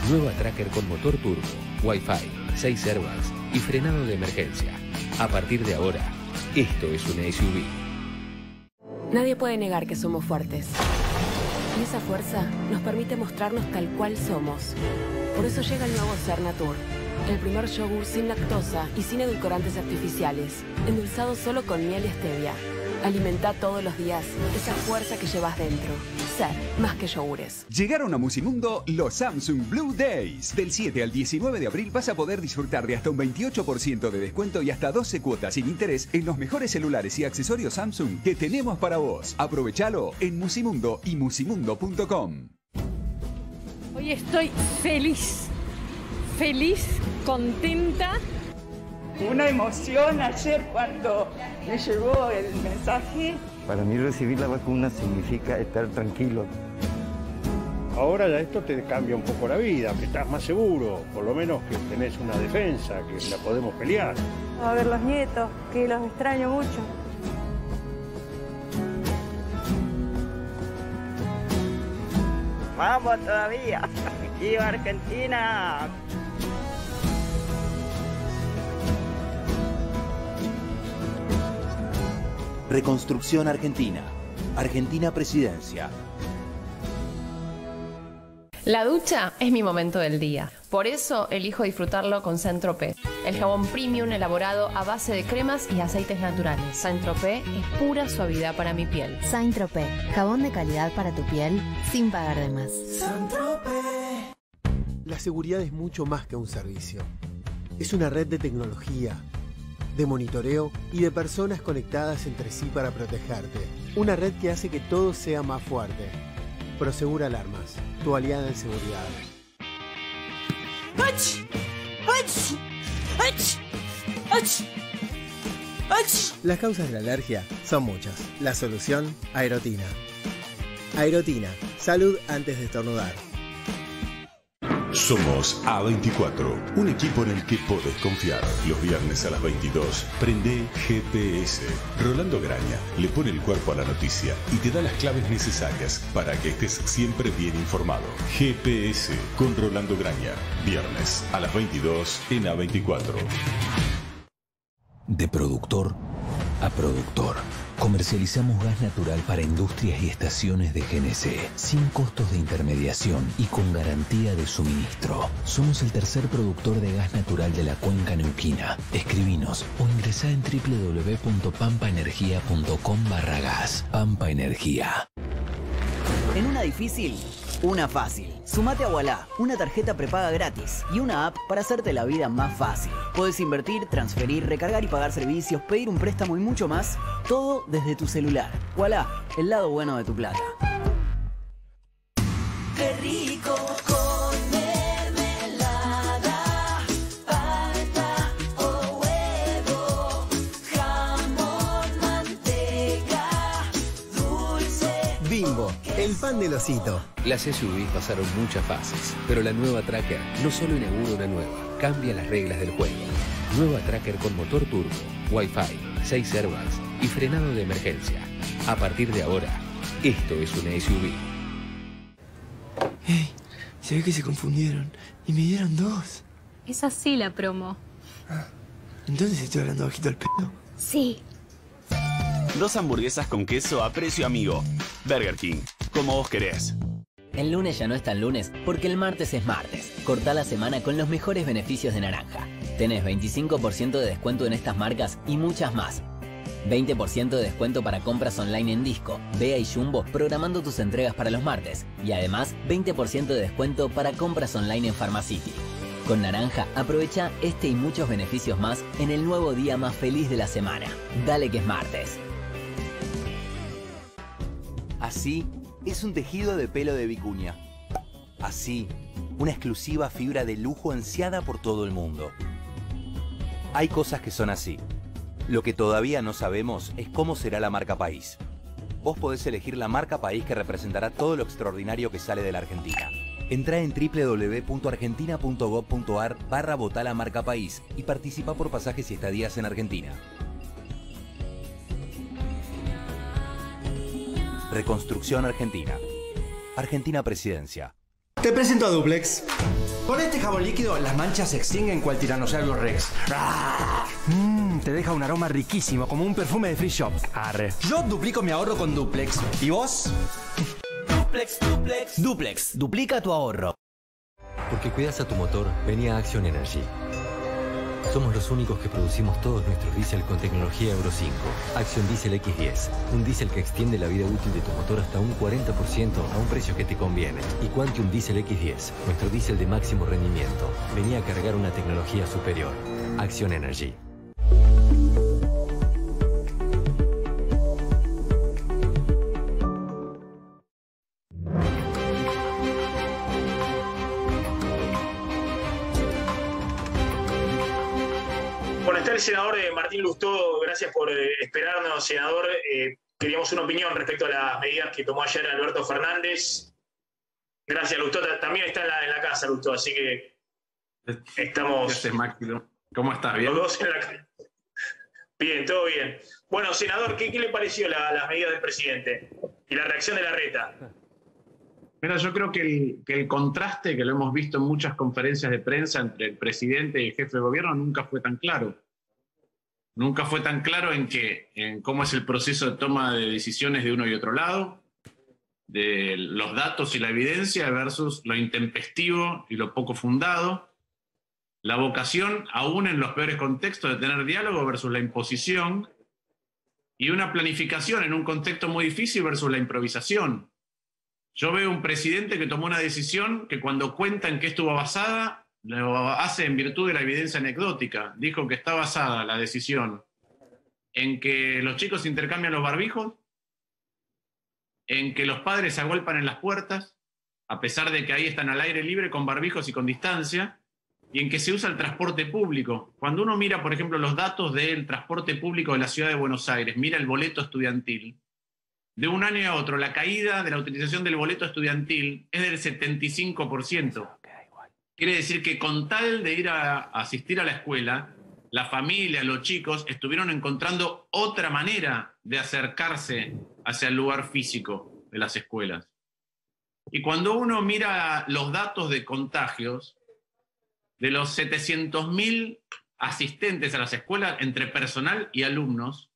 Nueva Tracker con motor turbo, Wi-Fi, 6 airbags y frenado de emergencia. A partir de ahora, esto es una SUV. Nadie puede negar que somos fuertes. Y esa fuerza nos permite mostrarnos tal cual somos. Por eso llega el nuevo Cernatur, el primer yogur sin lactosa y sin edulcorantes artificiales, endulzado solo con miel y stevia. Alimenta todos los días esa fuerza que llevas dentro. Ser más que yogures. Llegaron a Musimundo los Samsung Blue Days. Del 7 al 19 de abril vas a poder disfrutar de hasta un 28% de descuento y hasta 12 cuotas sin interés en los mejores celulares y accesorios Samsung que tenemos para vos. Aprovechalo en Musimundo y musimundo.com. Hoy estoy feliz, contenta. Una emoción ayer cuando me llegó el mensaje. Para mí recibir la vacuna significa estar tranquilo. Ahora ya esto te cambia un poco la vida, que estás más seguro, por lo menos que tenés una defensa, que la podemos pelear. A ver los nietos, que los extraño mucho. Vamos todavía. ¡Viva Argentina! Reconstrucción Argentina. Argentina Presidencia. La ducha es mi momento del día. Por eso elijo disfrutarlo con Saint-Tropez, el jabón premium elaborado a base de cremas y aceites naturales. Saint-Tropez es pura suavidad para mi piel. Saint-Tropez, jabón de calidad para tu piel sin pagar de más. Saint-Tropez. La seguridad es mucho más que un servicio. Es una red de tecnología, de monitoreo y de personas conectadas entre sí para protegerte. Una red que hace que todo sea más fuerte. Prosegur Alarmas, tu aliada en seguridad. ¡Ach! ¡Ach! ¡Ach! ¡Ach! ¡Ach! Las causas de la alergia son muchas. La solución, Aerotina. Aerotina, salud antes de estornudar. Somos A24, un equipo en el que podés confiar. Los viernes a las 22, prende GPS. Rolando Graña le pone el cuerpo a la noticia y te da las claves necesarias para que estés siempre bien informado. GPS con Rolando Graña, viernes a las 22 en A24. De productor a productor. Comercializamos gas natural para industrias y estaciones de GNC, sin costos de intermediación y con garantía de suministro. Somos el tercer productor de gas natural de la cuenca neuquina. Escribinos o ingresá en www.pampaenergia.com/gas. Pampa Energía. En una difícil, una fácil. Sumate a Ualá, una tarjeta prepaga gratis y una app para hacerte la vida más fácil. Puedes invertir, transferir, recargar y pagar servicios, pedir un préstamo y mucho más, todo desde tu celular. Ualá, el lado bueno de tu plata. ¡Qué rico con mermelada! Palta o huevo, jamón, manteca, dulce. Bimbo, el pan del Osito. Las SUVs pasaron muchas fases, pero la nueva Tracker no solo inaugura una nueva, cambia las reglas del juego. Nueva Tracker con motor turbo, Wi-Fi, 6 airbags y frenado de emergencia. A partir de ahora, esto es una SUV. Hey, se ve que se confundieron y me dieron 2. Es así la promo. Entonces estoy hablando bajito al pedo. Sí. 2 hamburguesas con queso a precio amigo. Burger King, como vos querés. El lunes ya no es tan lunes porque el martes es martes. Cortá la semana con los mejores beneficios de Naranja. Tenés 25% de descuento en estas marcas y muchas más. 20% de descuento para compras online en Disco, Bea y Jumbo programando tus entregas para los martes. Y además 20% de descuento para compras online en Pharmacity. Con Naranja aprovecha este y muchos beneficios más en el nuevo día más feliz de la semana. Dale que es martes. Así es un tejido de pelo de vicuña. Así, una exclusiva fibra de lujo ansiada por todo el mundo. Hay cosas que son así. Lo que todavía no sabemos es cómo será la marca país. Vos podés elegir la marca país que representará todo lo extraordinario que sale de la Argentina. Entrá en www.argentina.gov.ar/votá la marca país y participa por pasajes y estadías en Argentina. Reconstrucción Argentina. Argentina Presidencia. Te presento a Duplex. Con este jabón líquido, las manchas se extinguen cual Tiranosaurio Rex. Te deja un aroma riquísimo, como un perfume de Free Shop. Arre. Yo duplico mi ahorro con Duplex. ¿Y vos? Duplex, Duplex. Duplex, duplica tu ahorro. Porque cuidas a tu motor, vení a Action Energy. Somos los únicos que producimos todos nuestros diésel con tecnología Euro 5. Action Diesel X10. Un diésel que extiende la vida útil de tu motor hasta un 40% a un precio que te conviene. Y Quantum Diesel X10. Nuestro diésel de máximo rendimiento. Vení a cargar una tecnología superior. Action Energy. Está el senador Martín Lustó, gracias por esperarnos, senador. Queríamos una opinión respecto a las medidas que tomó ayer Alberto Fernández. Gracias, Lustó. También está en la casa, Lustó, así que estamos... Gracias, Máximo. ¿Cómo estás? ¿Bien? Los dos en la... Bien, todo bien. Bueno, senador, ¿qué le pareció las medidas del presidente y la reacción de Larreta? Mira, yo creo que el contraste, que lo hemos visto en muchas conferencias de prensa entre el presidente y el jefe de gobierno, nunca fue tan claro. Nunca fue tan claro en cómo es el proceso de toma de decisiones de uno y otro lado, de los datos y la evidencia versus lo intempestivo y lo poco fundado, la vocación, aún en los peores contextos, de tener diálogo versus la imposición, y una planificación en un contexto muy difícil versus la improvisación. Yo veo un presidente que tomó una decisión que cuando cuenta en qué estuvo basada, lo hace en virtud de la evidencia anecdótica. Dijo que está basada la decisión en que los chicos intercambian los barbijos, en que los padres se agolpan en las puertas, a pesar de que ahí están al aire libre con barbijos y con distancia, y en que se usa el transporte público. Cuando uno mira, por ejemplo, los datos del transporte público de la ciudad de Buenos Aires, mira el boleto estudiantil, de un año a otro, la caída de la utilización del boleto estudiantil es del 75%. Quiere decir que con tal de ir a asistir a la escuela, la familia, los chicos, estuvieron encontrando otra manera de acercarse hacia el lugar físico de las escuelas. Y cuando uno mira los datos de contagios, de los 700.000 asistentes a las escuelas entre personal y alumnos,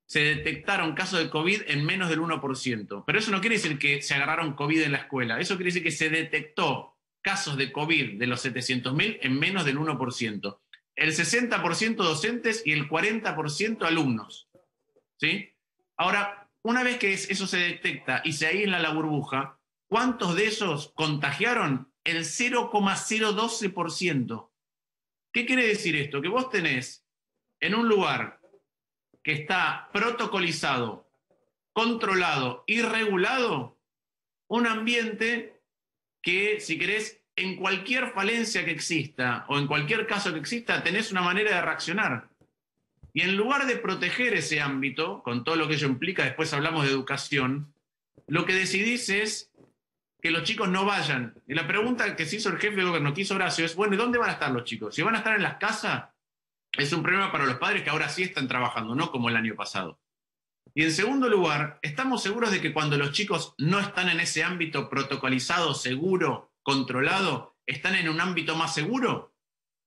se detectaron casos de COVID en menos del 1%. Pero eso no quiere decir que se agarraron COVID en la escuela. Eso quiere decir que se detectó casos de COVID de los 700.000 en menos del 1%. El 60% docentes y el 40% alumnos. ¿Sí? Ahora, una vez que eso se detecta y se aísla la burbuja, ¿cuántos de esos contagiaron? El 0,012%. ¿Qué quiere decir esto? Que vos tenés en un lugar que está protocolizado, controlado y regulado, un ambiente que, si querés, en cualquier falencia que exista o en cualquier caso que exista, tenés una manera de reaccionar. Y en lugar de proteger ese ámbito, con todo lo que ello implica, después hablamos de educación, lo que decidís es que los chicos no vayan. Y la pregunta que se hizo el jefe de gobierno, que hizo Horacio, es, bueno, ¿y dónde van a estar los chicos? Si van a estar en las casas, es un problema para los padres que ahora sí están trabajando, no como el año pasado. Y en segundo lugar, ¿estamos seguros de que cuando los chicos no están en ese ámbito protocolizado, seguro, controlado, están en un ámbito más seguro?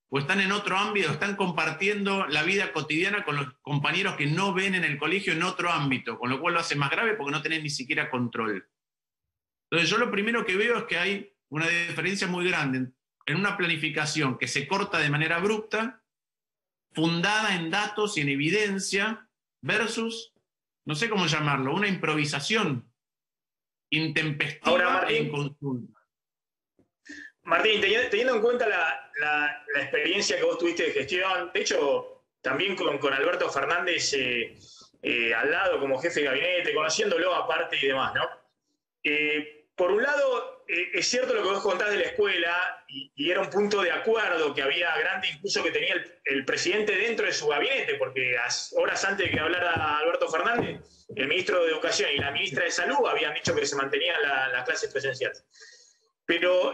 o están en otro ámbito, están compartiendo la vida cotidiana con los compañeros que no ven en el colegio en otro ámbito, con lo cual lo hace más grave porque no tenés ni siquiera control. Entonces yo lo primero que veo es que hay una diferencia muy grande en una planificación que se corta de manera abrupta, fundada en datos y en evidencia, versus, no sé cómo llamarlo, una improvisación intempestiva e inconsulta. Martín, teniendo en cuenta la experiencia que vos tuviste de gestión, de hecho, también con Alberto Fernández al lado como jefe de gabinete, conociéndolo aparte y demás, ¿no? Por un lado, es cierto lo que vos contás de la escuela, y era un punto de acuerdo que había grande incluso que tenía el presidente dentro de su gabinete, porque horas antes de que hablara Alberto Fernández, el ministro de Educación y la ministra de Salud habían dicho que se mantenían las clases presenciales. Pero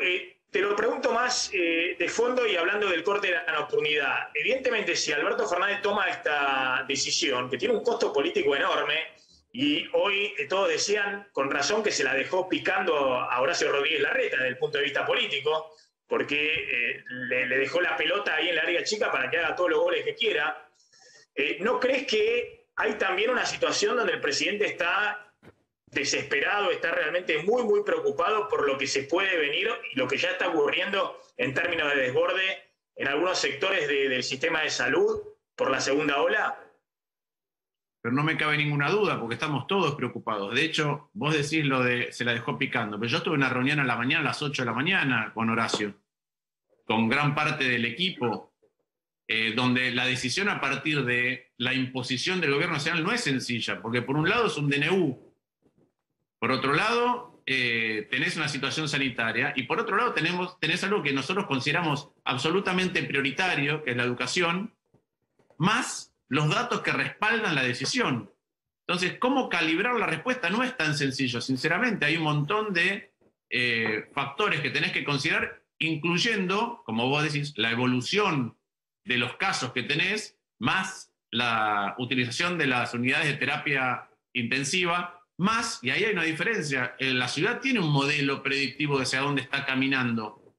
te lo pregunto más de fondo y hablando del corte de la nocturnidad. Evidentemente, si Alberto Fernández toma esta decisión, que tiene un costo político enorme, y hoy todos decían con razón que se la dejó picando a Horacio Rodríguez Larreta desde el punto de vista político, porque le dejó la pelota ahí en la área chica para que haga todos los goles que quiera. ¿No crees que hay también una situación donde el presidente está desesperado, está realmente muy, muy preocupado por lo que se puede venir y lo que ya está ocurriendo en términos de desborde en algunos sectores del sistema de salud por la segunda ola? Pero no me cabe ninguna duda, porque estamos todos preocupados. De hecho, vos decís lo de se la dejó picando, pero yo tuve una reunión a la mañana, a las 8 de la mañana, con Horacio, con gran parte del equipo, donde la decisión a partir de la imposición del gobierno nacional no es sencilla, porque por un lado es un DNU, por otro lado tenés una situación sanitaria, y por otro lado tenés algo que nosotros consideramos absolutamente prioritario, que es la educación, más los datos que respaldan la decisión. Entonces, ¿cómo calibrar la respuesta? No es tan sencillo, sinceramente. Hay un montón de factores que tenés que considerar, incluyendo, como vos decís, la evolución de los casos que tenés, más la utilización de las unidades de terapia intensiva, más, y ahí hay una diferencia, la ciudad tiene un modelo predictivo de hacia dónde está caminando.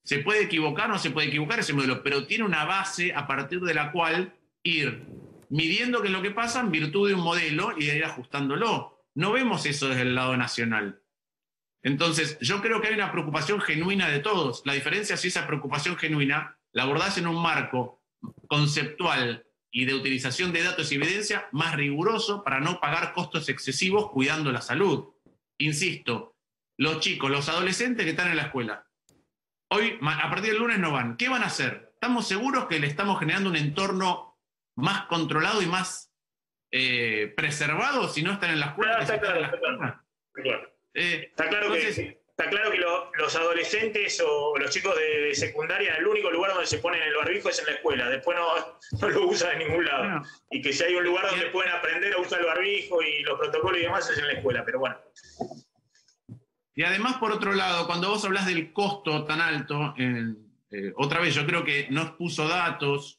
Se puede equivocar, no se puede equivocar ese modelo, pero tiene una base a partir de la cual ir midiendo qué es lo que pasa en virtud de un modelo y ir ajustándolo. No vemos eso desde el lado nacional. Entonces, yo creo que hay una preocupación genuina de todos. La diferencia es si esa preocupación genuina la abordás en un marco conceptual y de utilización de datos y evidencia más riguroso para no pagar costos excesivos cuidando la salud. Insisto, los chicos, los adolescentes que están en la escuela, hoy, a partir del lunes no van. ¿Qué van a hacer? ¿Estamos seguros que le estamos generando un entorno más controlado y más preservado si no están en la escuela? Está claro que los adolescentes o los chicos de secundaria, el único lugar donde se ponen el barbijo es en la escuela, después no lo usan en ningún lado. Bueno, y que si hay un lugar donde pueden aprender a usar el barbijo y los protocolos y demás es en la escuela, pero bueno. Y además, por otro lado, cuando vos hablás del costo tan alto, otra vez yo creo que no puso datos,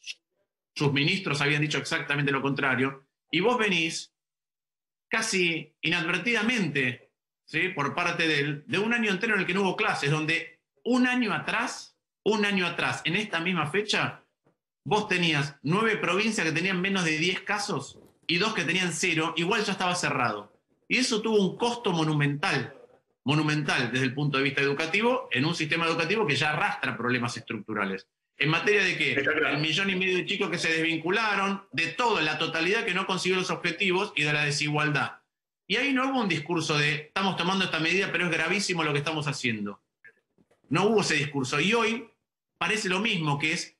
sus ministros habían dicho exactamente lo contrario, y vos venís casi inadvertidamente, ¿sí?, por parte de un año entero en el que no hubo clases, donde un año atrás, en esta misma fecha, vos tenías 9 provincias que tenían menos de 10 casos y 2 que tenían 0, igual ya estaba cerrado. Y eso tuvo un costo monumental desde el punto de vista educativo, en un sistema educativo que ya arrastra problemas estructurales. En materia de que el 1,5 millones de chicos que se desvincularon, de todo, la totalidad que no consiguió los objetivos y de la desigualdad. Y ahí no hubo un discurso de estamos tomando esta medida, pero es gravísimo lo que estamos haciendo. No hubo ese discurso. Y hoy parece lo mismo, que es,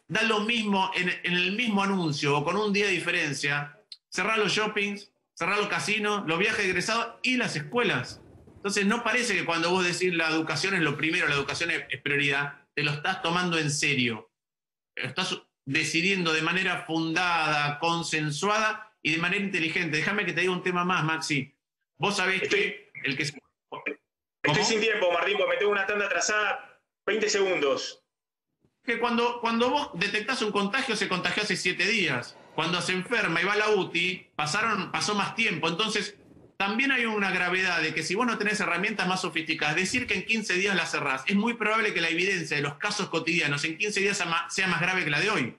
da lo mismo en el mismo anuncio o con un día de diferencia, cerrar los shoppings, cerrar los casinos, los viajes de egresados y las escuelas. Entonces no parece que cuando vos decís la educación es lo primero, la educación es prioridad, te lo estás tomando en serio. Estás decidiendo de manera fundada, consensuada y de manera inteligente. Déjame que te diga un tema más, Maxi. Vos sabés que el que... Estoy sin tiempo, Martín, porque me tengo una tanda atrasada. 20 segundos. Que cuando vos detectás un contagio, se contagió hace 7 días. Cuando se enferma y va a la UTI, pasó más tiempo. Entonces, también hay una gravedad de que si vos no tenés herramientas más sofisticadas, decir que en 15 días la cerrás, es muy probable que la evidencia de los casos cotidianos en 15 días sea más grave que la de hoy.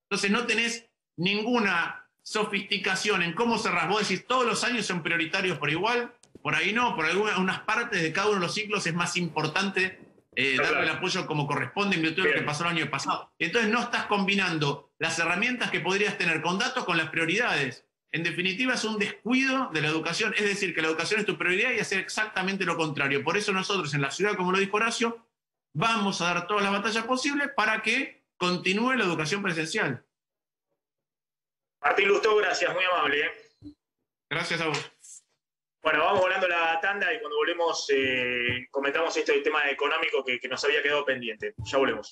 Entonces no tenés ninguna sofisticación en cómo cerrás. Vos decís, todos los años son prioritarios por igual, por ahí no, por algunas partes de cada uno de los ciclos es más importante darle el apoyo como corresponde en virtud de lo que pasó el año pasado. Entonces no estás combinando las herramientas que podrías tener con datos con las prioridades. En definitiva es un descuido de la educación, es decir, que la educación es tu prioridad y hacer exactamente lo contrario. Por eso nosotros en la ciudad, como lo dijo Horacio, vamos a dar todas las batallas posibles para que continúe la educación presencial. Martín Lustó, gracias, muy amable. Gracias a vos. Bueno, vamos volando la tanda y cuando volvemos comentamos esto del tema económico que nos había quedado pendiente. Ya volvemos.